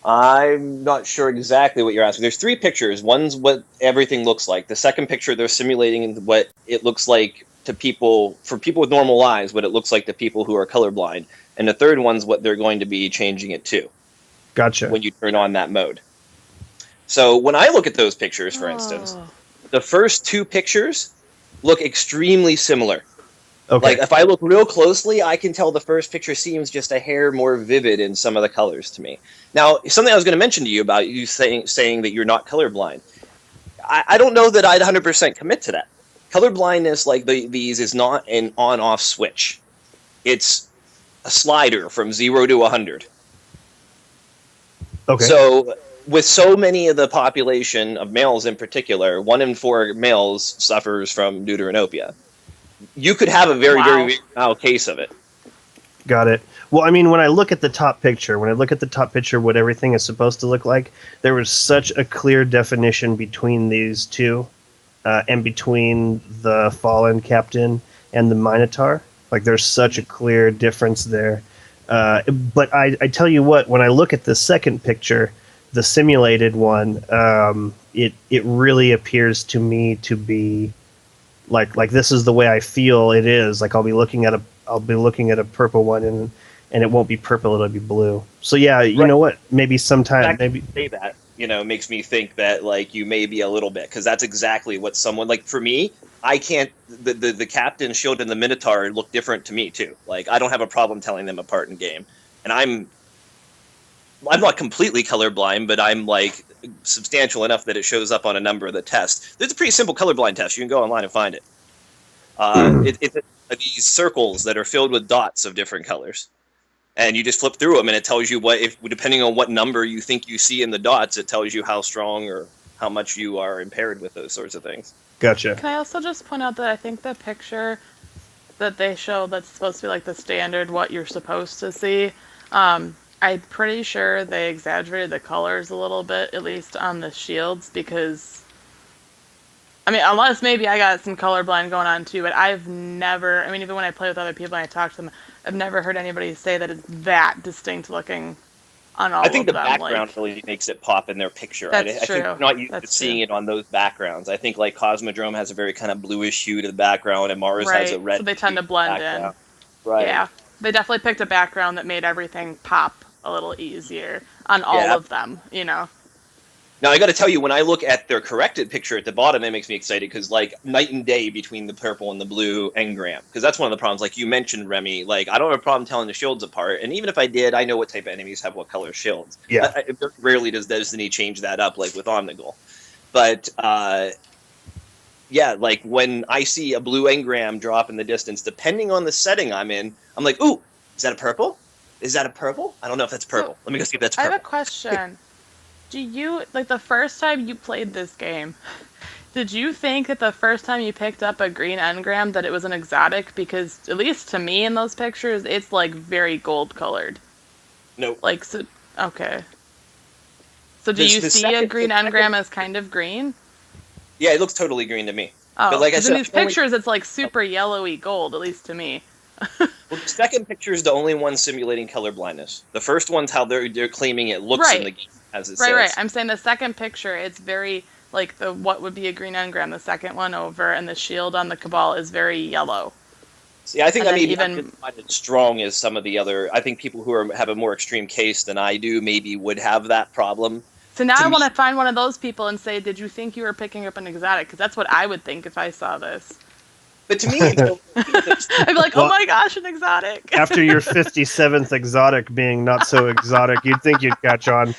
Speaker 4: I'm not sure exactly what you're asking. There's three pictures. One's what everything looks like. The second picture, they're simulating what it looks like to people, for people with normal eyes, what it looks like to people who are colorblind. And the third one's what they're going to be changing it to.
Speaker 1: Gotcha.
Speaker 4: When you turn on that mode. So when I look at those pictures, for instance, the first two pictures look extremely similar.
Speaker 1: Okay.
Speaker 4: Like, if I look real closely, I can tell the first picture seems just a hair more vivid in some of the colors to me. Now, something I was going to mention to you about you saying that you're not colorblind. I don't know that I'd 100% commit to that. Colorblindness like these is not an on-off switch. It's a slider from 0 to 100.
Speaker 1: Okay.
Speaker 4: So, with so many of the population of males in particular, 1 in 4 males suffers from deuteranopia. You could have a very mild case of it.
Speaker 1: Got it. Well, I mean, when I look at the top picture, what everything is supposed to look like, there was such a clear definition between these two, and between the fallen captain and the Minotaur. Like, there's such a clear difference there. But I tell you what, when I look at the second picture, the simulated one, it really appears to me to be like this is the way I feel it is. Like, I'll be looking at a purple one and it won't be purple, it'll be blue. So yeah, you know what? Maybe sometime maybe
Speaker 4: say that, makes me think that like you may be a little bit, because that's exactly what someone like for me. I can't. The captain, shield, and the Minotaur look different to me too. Like, I don't have a problem telling them apart in game, and I'm not completely colorblind, but I'm like substantial enough that it shows up on a number of the tests. There's a pretty simple colorblind test. You can go online and find it. It's these circles that are filled with dots of different colors, and you just flip through them, and it tells you depending on what number you think you see in the dots, it tells you how strong or how much you are impaired with those sorts of things.
Speaker 1: Gotcha.
Speaker 5: Can I also just point out that I think the picture that they show that's supposed to be like the standard what you're supposed to see, I'm pretty sure they exaggerated the colors a little bit, at least on the shields, because I mean, unless maybe I got some colorblind going on too, but I've never, I mean, even when I play with other people and I talk to them, I've never heard anybody say that it's that distinct looking on all of them.
Speaker 4: I think the background really makes it pop in their picture.
Speaker 5: That's
Speaker 4: I think you're not used to seeing it on those backgrounds. I think like Cosmodrome has a very kind of bluish hue to the background, and Mars has a red.
Speaker 5: So they tend to blend in.
Speaker 4: Right.
Speaker 5: Yeah, they definitely picked a background that made everything pop a little easier on all of them.
Speaker 4: Now, I got to tell you, when I look at their corrected picture at the bottom, it makes me excited because, like, night and day between the purple and the blue engram. Because that's one of the problems. Like you mentioned, Remy, like, I don't have a problem telling the shields apart. And even if I did, I know what type of enemies have what color shields.
Speaker 1: Yeah.
Speaker 4: Very rarely does Destiny change that up, like with Omnigul. But, yeah, like, when I see a blue engram drop in the distance, depending on the setting I'm in, I'm like, ooh, is that a purple? Is that a purple? I don't know if that's purple. Let me go see if that's
Speaker 5: I
Speaker 4: purple.
Speaker 5: have a question. Do you, like, the first time you played this game, did you think that the first time you picked up a green engram that it was an exotic? Because, at least to me in those pictures, it's, like, very gold colored.
Speaker 4: Nope.
Speaker 5: Like, so, okay. So do
Speaker 4: This-
Speaker 5: you
Speaker 4: the
Speaker 5: see
Speaker 4: second-
Speaker 5: a green
Speaker 4: the second-
Speaker 5: engram as kind of green?
Speaker 4: Yeah, it looks totally green to me.
Speaker 5: Oh,
Speaker 4: But like I
Speaker 5: 'cause
Speaker 4: said,
Speaker 5: in these
Speaker 4: only-
Speaker 5: pictures, it's, like, super yellowy gold, at least to me.
Speaker 4: Well, the second picture is the only one simulating color blindness. The first one's how they're claiming it looks in
Speaker 5: Right.
Speaker 4: the game, as it
Speaker 5: Right,
Speaker 4: says.
Speaker 5: right. I'm saying the second picture, it's very, like, the what would be a green engram, the second one over, and the shield on the Cabal is very yellow.
Speaker 4: See, I think
Speaker 5: And
Speaker 4: I
Speaker 5: then
Speaker 4: may
Speaker 5: even-
Speaker 4: be not as strong as some of the other. I think people who have a more extreme case than I do maybe would have that problem.
Speaker 5: So now
Speaker 4: To
Speaker 5: I
Speaker 4: me-
Speaker 5: want to find one of those people and say, did you think you were picking up an exotic? Because that's what I would think if I saw this.
Speaker 4: But to me, it's
Speaker 5: I'd be like,
Speaker 1: Well-
Speaker 5: oh my gosh, an exotic.
Speaker 1: After your 57th exotic being not so exotic, you'd think you'd catch on.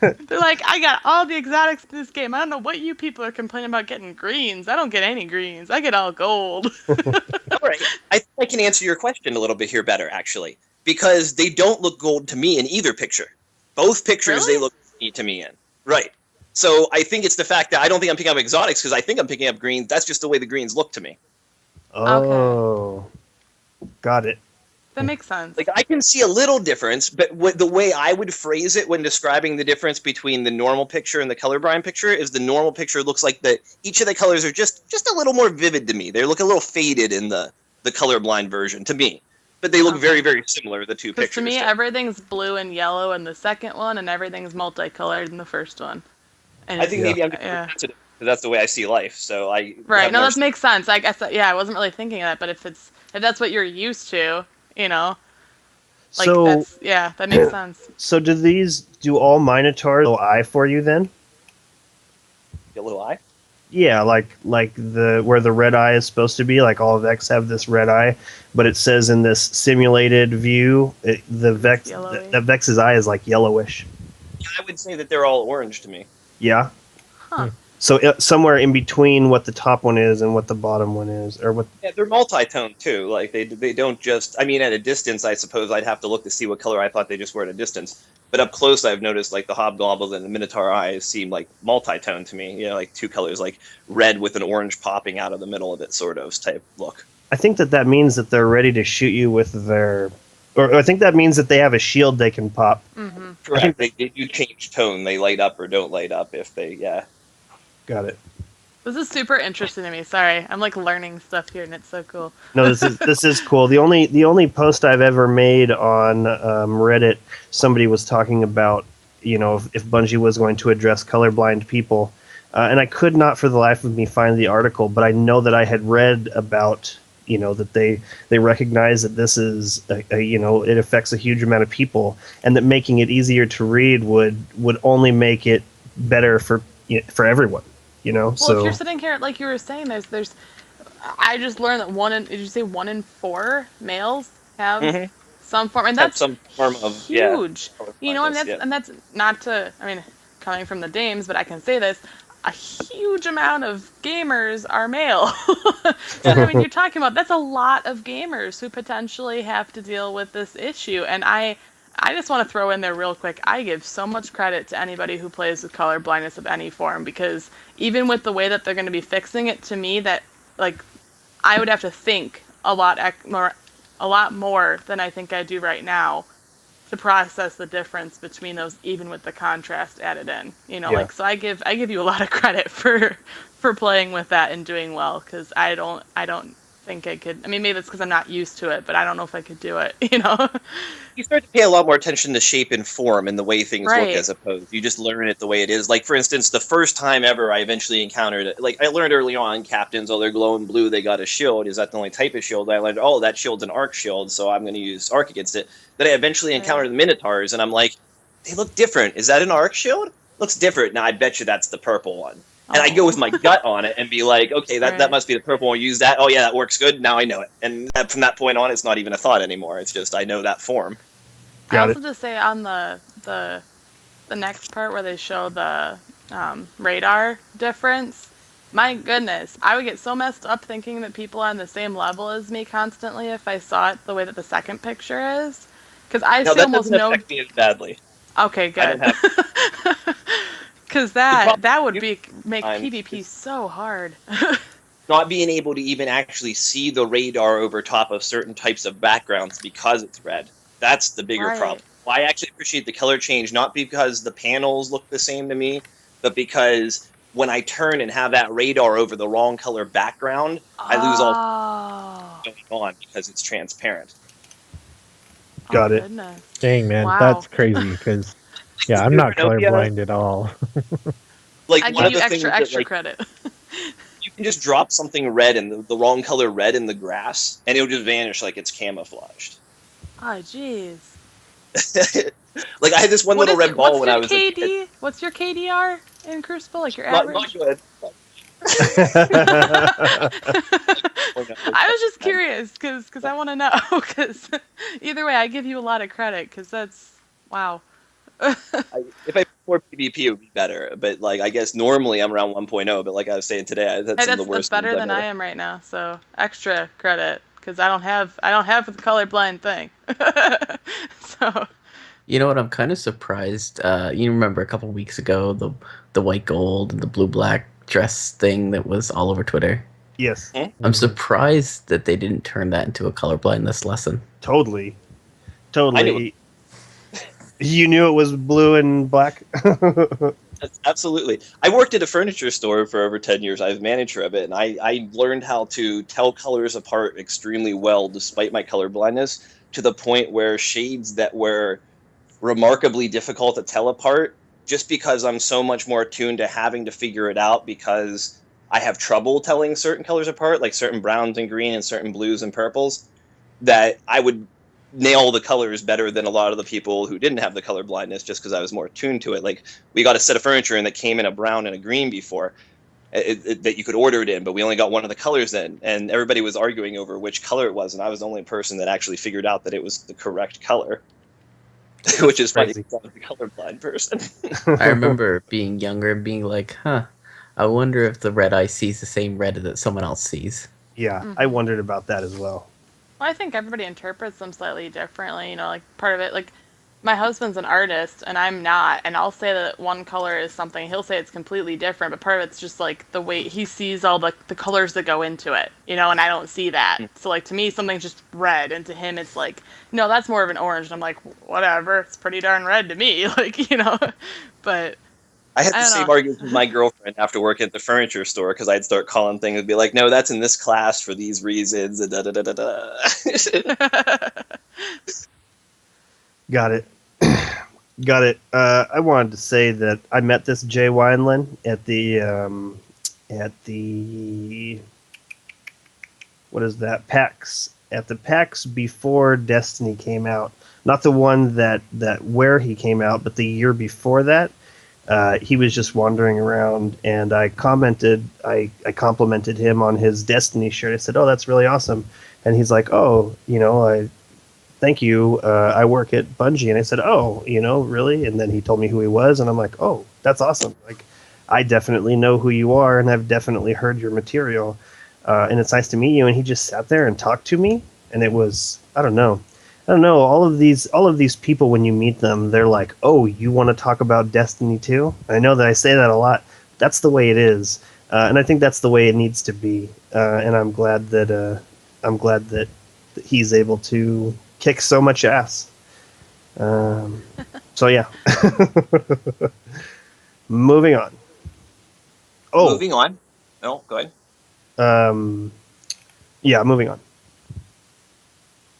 Speaker 5: They're like, I got all the exotics in this game. I don't know what you people are complaining about getting greens. I don't get any greens. I get all gold.
Speaker 4: all right. I think I can answer your question a little bit here better, actually, because they don't look gold to me in either picture. Both pictures
Speaker 5: Really?
Speaker 4: they look neat to me in. Right. So I think it's the fact that I don't think I'm picking up exotics because I think I'm picking up greens. That's just the way the greens look to me.
Speaker 1: Oh, got it.
Speaker 5: That makes sense.
Speaker 4: Like, I can see a little difference, but the way I would phrase it when describing the difference between the normal picture and the colorblind picture is the normal picture looks like each of the colors are just a little more vivid to me. They look a little faded in the colorblind version to me, but they look
Speaker 5: Okay.
Speaker 4: very, very similar, the two
Speaker 5: Because
Speaker 4: pictures.
Speaker 5: to me, everything's blue and yellow in the second one, and everything's multicolored in the first one. And
Speaker 4: I think maybe I'm just
Speaker 5: yeah.
Speaker 4: sensitive because that's the way I see life. So I
Speaker 5: Right.
Speaker 4: have
Speaker 5: No,
Speaker 4: more-
Speaker 5: that makes sense. I guess yeah, I wasn't really thinking of that, but if that's what you're used to, you know, like
Speaker 1: So,
Speaker 5: that makes sense.
Speaker 1: so do all Minotaurs have a little eye for you then?
Speaker 4: a little eye.
Speaker 1: Yeah, like the where the red eye is supposed to be. Like all Vex have this red eye, but it says in this simulated view, the
Speaker 5: Yellowy.
Speaker 1: Vex's eye is like yellowish.
Speaker 4: I would say that they're all orange to me.
Speaker 1: Yeah.
Speaker 5: Huh.
Speaker 1: So somewhere in between what the top one is and what the bottom one is, or what?
Speaker 4: Yeah, they're multi-toned too. Like they don't just. I mean, at a distance, I suppose I'd have to look to see what color I thought they just were at a distance. But up close, I've noticed like the hobgoblin and the minotaur eyes seem like multi-toned to me. You know, like two colors, like red with an orange popping out of the middle of it, sort of type look.
Speaker 1: I think that means that they're ready to shoot you with their, or I think that means that they have a shield they can pop.
Speaker 5: Mm-hmm.
Speaker 4: Correct. They do change tone. They light up or don't light up if they. Yeah.
Speaker 1: Got it.
Speaker 5: This is super interesting to me. Sorry, I'm like learning stuff here, and it's so cool.
Speaker 1: No, this is cool. The only post I've ever made on Reddit, somebody was talking about, you know, if Bungie was going to address colorblind people, and I could not for the life of me find the article, but I know that I had read about, you know, that they recognize that this is you know, it affects a huge amount of people, and that making it easier to read would only make it better for everyone. You know,
Speaker 5: Well,
Speaker 1: so
Speaker 5: if you're sitting here, like you were saying, there's, I just learned that did you say 1 in 4 males have
Speaker 4: Mhm.
Speaker 5: some form, and
Speaker 4: Have
Speaker 5: that's
Speaker 4: some form of
Speaker 5: huge.
Speaker 4: color
Speaker 5: You know, and
Speaker 4: blindness,
Speaker 5: that's not to, I mean, coming from the dames, but I can say this, a huge amount of gamers are male. So, I mean, you're talking about, that's a lot of gamers who potentially have to deal with this issue, and I just want to throw in there real quick, I give so much credit to anybody who plays with color blindness of any form, because even with the way that they're going to be fixing it, to me, that, like, I would have to think a lot more than I think I do right now to process the difference between those, even with the contrast added in. You know,
Speaker 1: Yeah.
Speaker 5: like, so I give you a lot of credit for playing with that and doing well, because I don't think I could. I mean, maybe it's because I'm not used to it, but I don't know if I could do it, you know?
Speaker 4: You start to pay a lot more attention to shape and form and the way things
Speaker 5: Right.
Speaker 4: look, as opposed you just learn it the way it is. Like, for instance, the first time ever I eventually encountered it, like I learned early on, captains, oh, they're glowing blue, they got a shield. Is that the only type of shield? I learned, oh, that shield's an arc shield, so I'm going to use arc against it. Then I eventually encountered the minotaurs, and I'm like, they look different. Is that an arc shield? looks different. Now I bet you that's the purple one. And I go with my gut on it and be like, okay, that must be the purple one. Use that. Oh yeah, that works good. Now I know it. And from that point on, it's not even a thought anymore. It's just I know that form.
Speaker 5: I also just say on the next part where they show the radar difference, my goodness, I would get so messed up thinking that people are on the same level as me constantly if I saw it the way that the second picture is. Because I
Speaker 4: No,
Speaker 5: still
Speaker 4: that
Speaker 5: almost
Speaker 4: doesn't
Speaker 5: know.
Speaker 4: affect me as badly.
Speaker 5: Okay, good. Because that would make PvP so hard.
Speaker 4: Not being able to even actually see the radar over top of certain types of backgrounds because it's red. That's the bigger problem. Well, I actually appreciate the color change, not because the panels look the same to me, but because when I turn and have that radar over the wrong color background, I lose all going on because it's transparent.
Speaker 1: Got it.
Speaker 5: Goodness.
Speaker 2: Dang, man,
Speaker 5: Wow.
Speaker 2: that's crazy. Because I'm not colorblind at all.
Speaker 4: Like
Speaker 5: I
Speaker 4: one
Speaker 5: give
Speaker 4: of
Speaker 5: you
Speaker 4: the
Speaker 5: extra
Speaker 4: things that,
Speaker 5: credit.
Speaker 4: you can just drop something red in the wrong color red in the grass, and it'll just vanish like it's camouflaged.
Speaker 5: Oh, jeez.
Speaker 4: Like I had this one little red ball when I was a kid.
Speaker 5: What's your KDR in Crucible? Like your
Speaker 4: Not
Speaker 5: average?
Speaker 4: good.
Speaker 5: I was just curious because I want to know. Because either way, I give you a lot of credit because that's wow.
Speaker 4: If I pour PvP, it would be better. But like, I guess normally I'm around 1.0. But like I was saying today, that's some of the worst.
Speaker 5: That's better than I am right now. So extra credit because I don't have the colorblind thing. So.
Speaker 3: You know what? I'm kind of surprised. You remember a couple weeks ago the white gold and the blue black dress thing that was all over Twitter?
Speaker 1: Yes.
Speaker 3: I'm surprised that they didn't turn that into a colorblindness lesson.
Speaker 1: Totally. You knew it was blue and black?
Speaker 4: Absolutely. I worked at a furniture store for over 10 years. I was manager of it, and I learned how to tell colors apart extremely well despite my color blindness, to the point where shades that were remarkably difficult to tell apart, just because I'm so much more attuned to having to figure it out because I have trouble telling certain colors apart, like certain browns and green and certain blues and purples, that I would nail the colors better than a lot of the people who didn't have the color blindness just because I was more attuned to it. Like, we got a set of furniture in that came in a brown and a green before that you could order it in, but we only got one of the colors in, and everybody was arguing over which color it was, and I was the only person that actually figured out that it was the correct color. Which is funny because I was a colorblind person.
Speaker 3: I remember being younger and being like, I wonder if the red eye sees the same red that someone else sees.
Speaker 1: Yeah, I wondered about that as well.
Speaker 5: Well, I think everybody interprets them slightly differently. You know, like part of it, like my husband's an artist and I'm not, and I'll say that one color is something, he'll say it's completely different, but part of it's just like the way he sees all the colors that go into it, you know, and I don't see that. So like to me, something's just red, and to him it's like, no, that's more of an orange, and I'm like, whatever, it's pretty darn red to me, like, you know, but
Speaker 4: I had the same argument with my girlfriend after working at the furniture store, because I'd start calling things and be like, no, that's in this class for these reasons, and da-da-da-da-da.
Speaker 1: Got it. Got it. I wanted to say that I met this Jay Wineland at the what is that? PAX. At the PAX before Destiny came out. Not the one that where he came out, but the year before that. He was just wandering around, and I complimented him on his Destiny shirt. I said, "Oh, that's really awesome." And he's like, "Oh, thank you. I work at Bungie." And I said, "Oh, really?" And then he told me who he was, and I'm like, "Oh, that's awesome. Like, I definitely know who you are, and I've definitely heard your material. And it's nice to meet you." And he just sat there and talked to me, and it was, I don't know. All of these people, when you meet them, they're like, "Oh, you want to talk about Destiny too?" I know that I say that a lot. That's the way it is, and I think that's the way it needs to be. And I'm glad that he's able to kick so much ass. So yeah. Moving on. Oh,
Speaker 4: Moving on. No, go ahead.
Speaker 1: Yeah, moving on.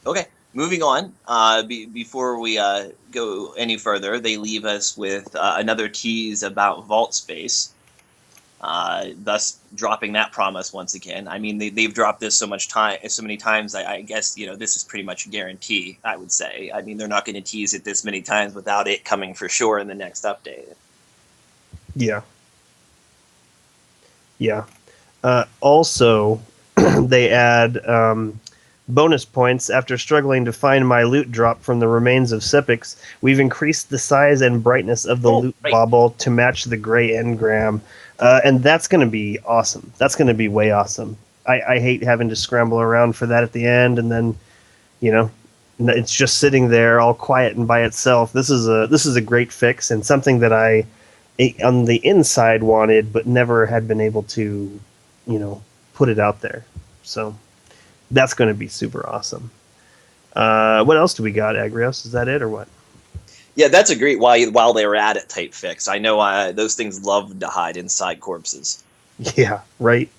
Speaker 4: Okay. Moving on, before we go any further, they leave us with another tease about Vault Space, thus dropping that promise once again. I mean, they've dropped this so many times. I guess this is pretty much a guarantee. I would say. I mean, they're not going to tease it this many times without it coming for sure in the next update.
Speaker 1: Yeah. Yeah. Also, they add bonus points after struggling to find my loot drop from the remains of Sepix. We've increased the size and brightness of the loot
Speaker 4: right.
Speaker 1: bauble to match the gray engram, and that's going to be awesome. That's going to be way awesome. I hate having to scramble around for that at the end, and then it's just sitting there all quiet and by itself. This is a great fix and something that I on the inside wanted, but never had been able to, put it out there. So that's going to be super awesome. What else do we got, Agrios? Is that it or what?
Speaker 4: Yeah, that's a great while they were at it type fix. I know those things love to hide inside corpses.
Speaker 1: Yeah, right.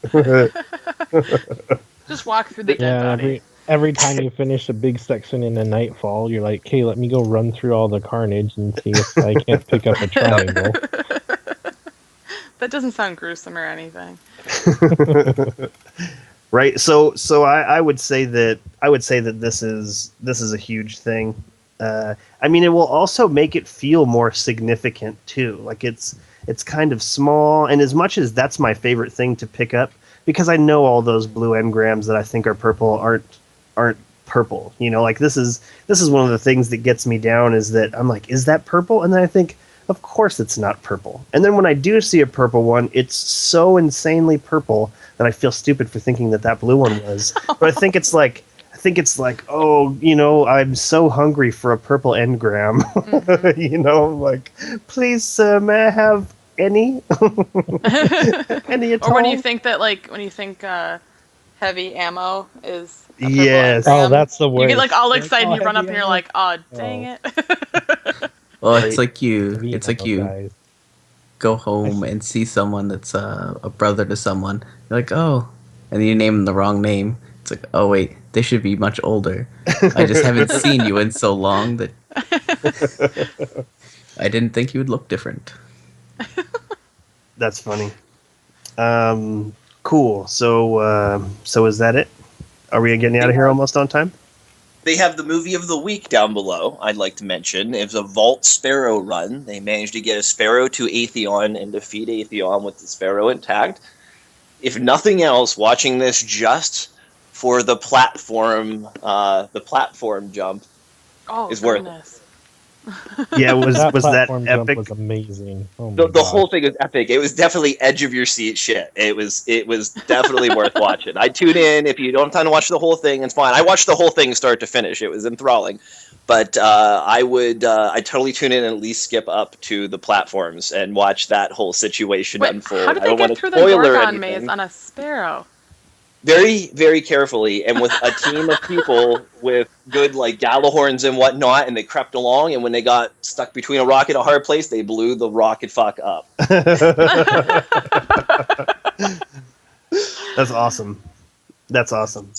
Speaker 5: Just walk through the dead body.
Speaker 2: Every time you finish a big section in a Nightfall, you're like, "Okay, let me go run through all the carnage and see if I can't pick up a triangle."
Speaker 5: That doesn't sound gruesome or anything.
Speaker 1: Right. So I would say that this is a huge thing. I mean, it will also make it feel more significant too. Like it's kind of small, and as much as that's my favorite thing to pick up, because I know all those blue engrams that I think are purple aren't purple. Like this is one of the things that gets me down, is that I'm like, is that purple? And then I think, of course it's not purple. And then when I do see a purple one, it's so insanely purple that I feel stupid for thinking that blue one was. But I think it's like, oh, I'm so hungry for a purple engram.
Speaker 5: Mm-hmm.
Speaker 1: Like, please, sir, may I have any? Any at all?
Speaker 5: Or when you think heavy ammo is a purple
Speaker 1: Yes.
Speaker 5: engram,
Speaker 2: Oh, that's the worst.
Speaker 5: you get like all excited and you run up
Speaker 2: heavy
Speaker 5: and you're
Speaker 2: ammo.
Speaker 5: like, oh, dang it.
Speaker 3: Well,
Speaker 1: Right.
Speaker 3: it's like you
Speaker 2: Guys.
Speaker 3: go home and see someone that's a brother to someone. You're like, oh, and then you name them the wrong name. It's like, oh wait, they should be much older. I just haven't seen you in so long that I didn't think you would look different.
Speaker 1: That's funny. Cool. So is that it? Are we getting out of here almost on time?
Speaker 4: They have the movie of the week down below, I'd like to mention. It was a Vault Sparrow run. They managed to get a Sparrow to Atheon and defeat Atheon with the Sparrow intact. If nothing else, watching this just for the platform jump is worth it.
Speaker 5: Goodness.
Speaker 1: Yeah, was that
Speaker 2: platform jump
Speaker 1: epic?
Speaker 2: was amazing. Oh my
Speaker 4: The
Speaker 2: God.
Speaker 4: whole thing was epic. It was definitely edge of your seat shit. It was definitely worth watching. I tune in if you don't have time to watch the whole thing. It's fine. I watched the whole thing start to finish. It was enthralling, but I totally tune in and at least skip up to the platforms and watch that whole situation
Speaker 5: Wait,
Speaker 4: unfold.
Speaker 5: how did
Speaker 4: I don't
Speaker 5: they
Speaker 4: want
Speaker 5: get
Speaker 4: to
Speaker 5: through the
Speaker 4: spoiler
Speaker 5: Gorgon
Speaker 4: anything.
Speaker 5: maze on a sparrow?
Speaker 4: Very, very carefully, and with a team of people with good Galahorns and whatnot, and they crept along, and when they got stuck between a rock and a hard place, they blew the rocket fuck up.
Speaker 1: That's awesome. That's awesome.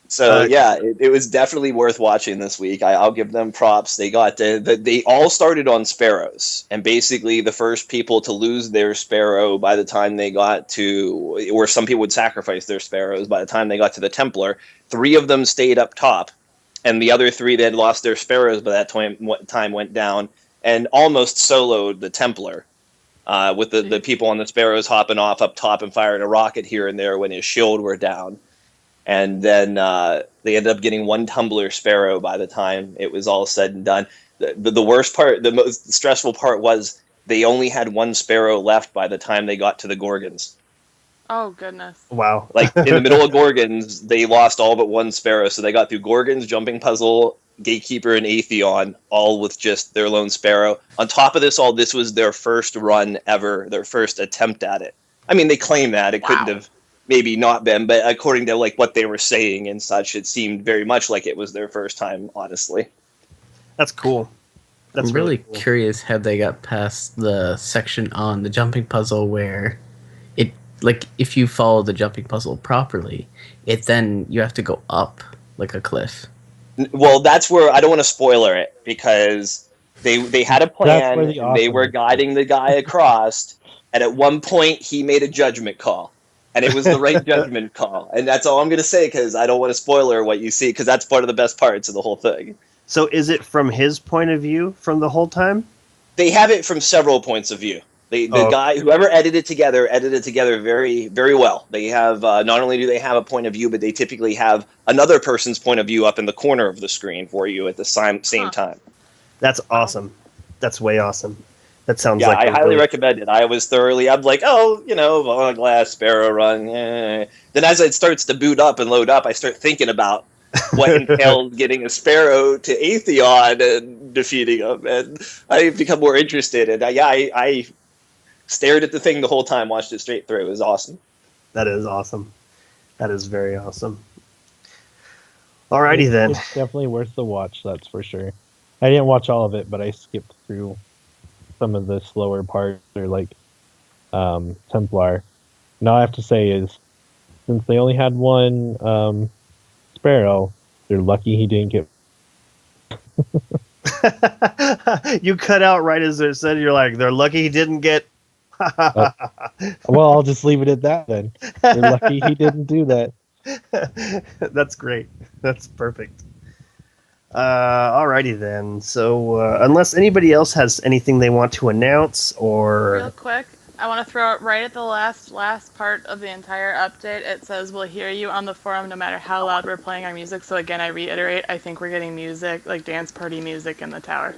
Speaker 4: So yeah, it was definitely worth watching this week. I'll give them props. They got they all started on sparrows, and basically the first people to lose their sparrow by the time they got to, or some people would sacrifice their sparrows by the time they got to the Templar. 3 of them stayed up top, and the other 3 that had lost their sparrows by that time went down and almost soloed the Templar. With the people on the sparrows hopping off up top and firing a rocket here and there when his shield were down. And then they ended up getting 1 tumbler sparrow by the time it was all said and done. The worst part, the most stressful part was they only had 1 sparrow left by the time they got to the Gorgons.
Speaker 5: Oh, goodness.
Speaker 1: Wow.
Speaker 4: In the middle of Gorgons, they lost all but 1 sparrow. So they got through Gorgons, Jumping Puzzle, Gatekeeper, and Atheon, all with just their lone sparrow. On top of this all, this was their first run ever, their first attempt at it. I mean, they claim that. It couldn't have maybe not been, but according to what they were saying and such, it seemed very much like it was their first time, honestly.
Speaker 1: That's cool. That's
Speaker 3: I'm really
Speaker 1: cool.
Speaker 3: curious how they got past the section on the jumping puzzle where it, if you follow the jumping puzzle properly, then you have to go up like a cliff.
Speaker 4: Well, that's where I don't want to spoiler it, because they had a plan, and they were guiding the guy across, and at one point he made a judgment call. And it was the right judgment call. And that's all I'm going to say, because I don't want to spoiler what you see, because that's part of the best parts of the whole thing.
Speaker 1: So is it from his point of view from the whole time?
Speaker 4: They have it from several points of view. The
Speaker 1: Oh.
Speaker 4: guy, whoever edited it together very, very well. They have not only do they have a point of view, but they typically have another person's point of view up in the corner of the screen for you at the same time.
Speaker 1: That's awesome. That's way awesome. That sounds
Speaker 4: Yeah,
Speaker 1: like
Speaker 4: I
Speaker 1: a
Speaker 4: highly
Speaker 1: really-
Speaker 4: recommend it. I'm like, oh, on a glass sparrow run. Then as it starts to boot up and load up, I start thinking about what entailed getting a sparrow to Atheon and defeating him, and I become more interested. And I stared at the thing the whole time, watched it straight through. It was awesome.
Speaker 1: That is awesome. That is very awesome. Alrighty then.
Speaker 2: It's definitely worth the watch, that's for sure. I didn't watch all of it, but I skipped through some of the slower parts, or like Templar. Now I have to say is, since they only had one sparrow, they're lucky he didn't get.
Speaker 1: You cut out right as it said. You're like, they're lucky he didn't get.
Speaker 2: Well, I'll just leave it at that then. They're lucky he didn't do that.
Speaker 1: That's great. That's perfect. Alrighty then. So, unless anybody else has anything they want to announce,
Speaker 5: Real
Speaker 1: or
Speaker 5: quick, I want to throw it right at the last part of the entire update. It says, we'll hear you on the forum no matter how loud we're playing our music. So again, I reiterate, I think we're getting music, like dance party music in the tower.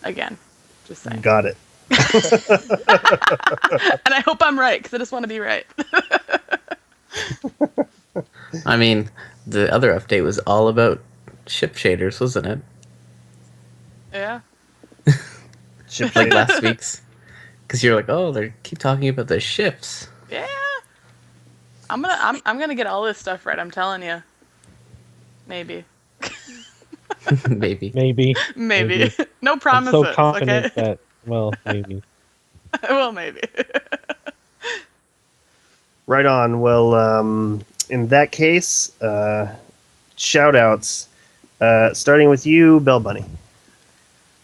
Speaker 5: Again, just saying.
Speaker 1: got it.
Speaker 5: And I hope I'm right, because I just want to be right.
Speaker 3: I mean, the other update was all about ship shaders, wasn't it?
Speaker 5: Yeah.
Speaker 1: Ship
Speaker 3: Like
Speaker 1: shaders.
Speaker 3: last week's. Because you're like, oh, they keep talking about the ships.
Speaker 5: Yeah. I'm gonna get all this stuff right, I'm telling you. Maybe.
Speaker 3: Maybe.
Speaker 2: Maybe.
Speaker 5: Maybe. No
Speaker 2: I'm
Speaker 5: promises,
Speaker 2: so confident
Speaker 5: okay?
Speaker 2: that, well, maybe.
Speaker 5: Well, maybe.
Speaker 1: Right on. Well, in that case, shout outs. Starting with you, BelleBunny.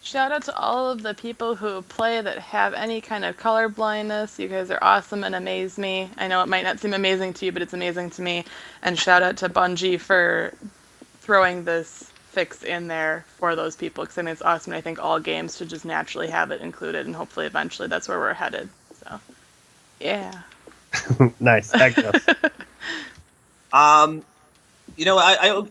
Speaker 5: Shout out to all of the people who play that have any kind of color blindness. You guys are awesome and amaze me. I know it might not seem amazing to you, but it's amazing to me. And shout out to Bungie for throwing this fix in there for those people, because I think it's awesome. And I think all games should just naturally have it included, and hopefully eventually that's where we're headed. So, yeah.
Speaker 1: Nice. Agnos.
Speaker 4: I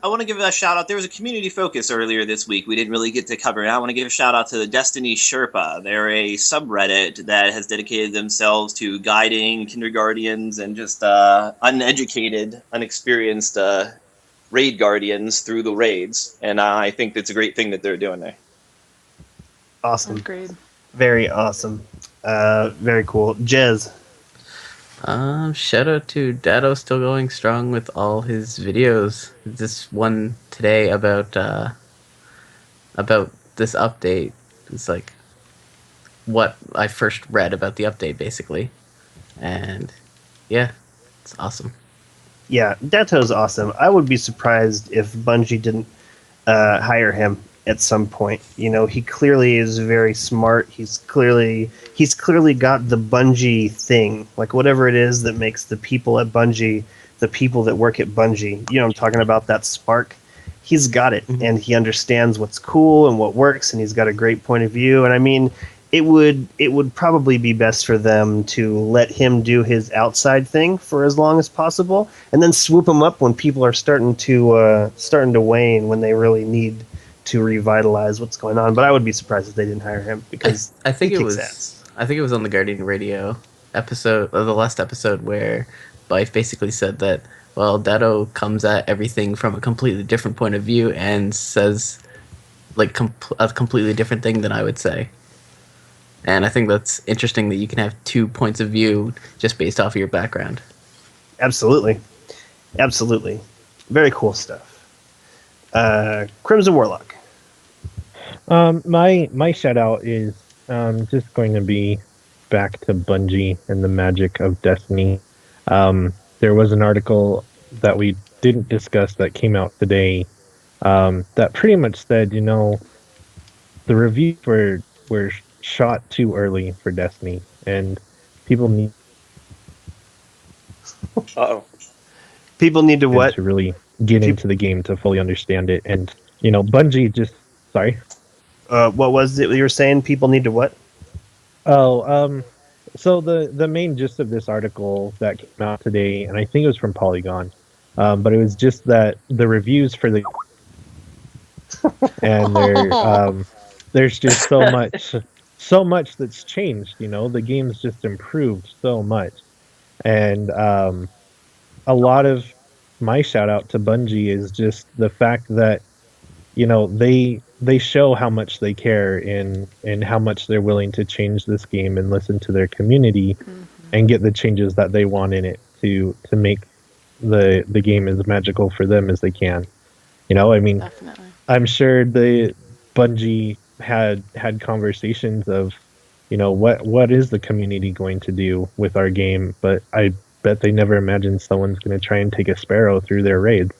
Speaker 4: want to give a shout out. There was a community focus earlier this week we didn't really get to cover. And I want to give a shout out to the Destiny Sherpa. They're a subreddit that has dedicated themselves to guiding kindergartens and just uneducated, unexperienced raid guardians through the raids. And I think that's a great thing that they're doing there.
Speaker 1: Awesome.
Speaker 5: Agreed.
Speaker 1: Very awesome. Very cool. Jez.
Speaker 3: Shout out to Dado, still going strong with all his videos. This one today about this update is like what I first read about the update, basically. And yeah, it's awesome.
Speaker 1: Yeah, Dato's awesome. I would be surprised if Bungie didn't hire him at some point. You know, he clearly is very smart. He's clearly got the Bungie thing, like whatever it is that makes the people at Bungie, the people that work at Bungie. You know, I'm talking about that spark. He's got it, and he understands what's cool and what works, and he's got a great point of view. And I mean, it would probably be best for them to let him do his outside thing for as long as possible, and then swoop him up when people are starting to wane, when they really need to revitalize what's going on. But I would be surprised if they didn't hire him, because
Speaker 3: I think
Speaker 1: he
Speaker 3: it
Speaker 1: kicks
Speaker 3: was.
Speaker 1: ass.
Speaker 3: I think it was on the Guardian Radio episode, or the last episode, where Bife basically said that, well, Dado comes at everything from a completely different point of view and says like a completely different thing than I would say. And I think that's interesting that you can have 2 points of view just based off of your background.
Speaker 1: Absolutely. Very cool stuff. Crimson Warlock.
Speaker 2: My shout out is just going to be back to Bungie and the magic of Destiny. There was an article that we didn't discuss that came out today that pretty much said, you know, the reviews were shot too early for Destiny, and people need
Speaker 1: People need to what?
Speaker 2: to really get into the game to fully understand it. And, you know, Bungie just... Sorry?
Speaker 1: What was it you were saying? People need to what?
Speaker 2: Oh, so the main gist of this article that came out today, and I think it was from Polygon, but it was just that the reviews for the and there's just so much that's changed. You know, the game's just improved so much, and a lot of my shout out to Bungie is just the fact that they show how much they care and how much they're willing to change this game and listen to their community and get the changes that they want in it to make the game as magical for them as they can. I mean,
Speaker 5: Definitely.
Speaker 2: I'm sure the Bungie had conversations of, what is the community going to do with our game, but I bet they never imagined someone's going to try and take a sparrow through their raids.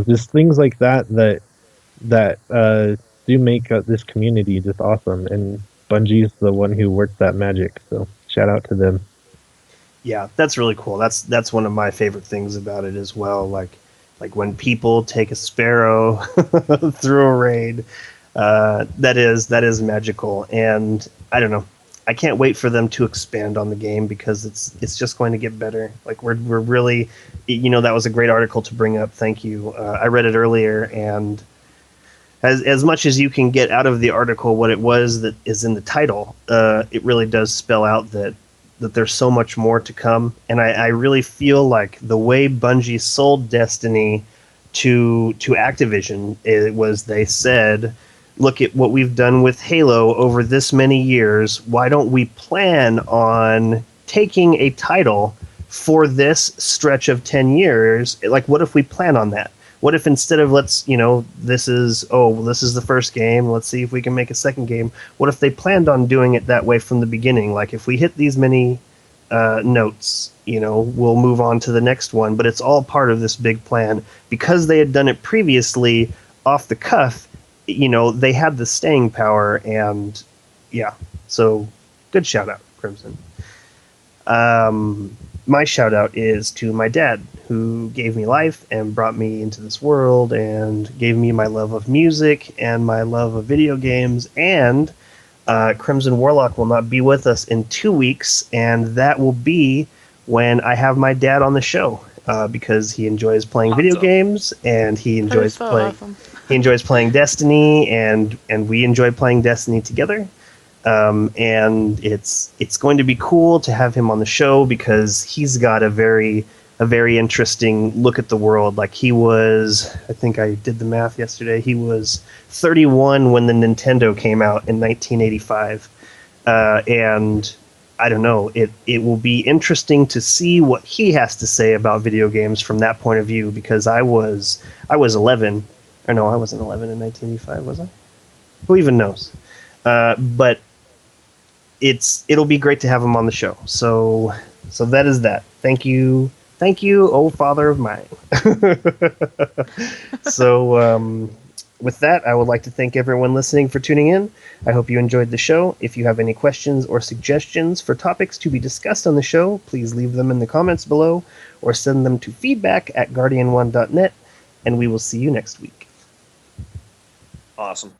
Speaker 2: Just things like that do make this community just awesome, and Bungie's the one who worked that magic. So shout out to them.
Speaker 1: Yeah, that's really cool. That's one of my favorite things about it as well. Like when people take a sparrow through a raid, that is magical. And I don't know, I can't wait for them to expand on the game because it's just going to get better. Like we're really, that was a great article to bring up. Thank you. I read it earlier, and as much as you can get out of the article what it was that is in the title, it really does spell out that there's so much more to come. And I really feel like the way Bungie sold Destiny to Activision, it was they said, look at what we've done with Halo over this many years. Why don't we plan on taking a title for this stretch of 10 years? Like, what if we plan on that? What if instead of this is the first game, let's see if we can make a second game. What if they planned on doing it that way from the beginning? Like if we hit these many notes, we'll move on to the next one. But it's all part of this big plan. Because they had done it previously off the cuff, they had the staying power. And yeah, so good shout out, Crimson. My shout out is to my dad, who gave me life and brought me into this world and gave me my love of music and my love of video games. And Crimson Warlock will not be with us in 2 weeks, and that will be when I have my dad on the show, because he enjoys playing video games and he enjoys he enjoys playing Destiny, and we enjoy playing Destiny together. And it's going to be cool to have him on the show because he's got a very interesting look at the world. Like he was, I think I did the math yesterday, he was 31 when the Nintendo came out in 1985. And I don't know, it will be interesting to see what he has to say about video games from that point of view, because I was 11, or no, I wasn't 11 in 1985, was I? Who even knows? But it'll be great to have him on the show. So that is that. Thank you, oh father of mine. So with that, I would like to thank everyone listening for tuning in. I hope you enjoyed the show. If you have any questions or suggestions for topics to be discussed on the show, please leave them in the comments below or send them to feedback@guardian1.net, and we will see you next week.
Speaker 4: Awesome.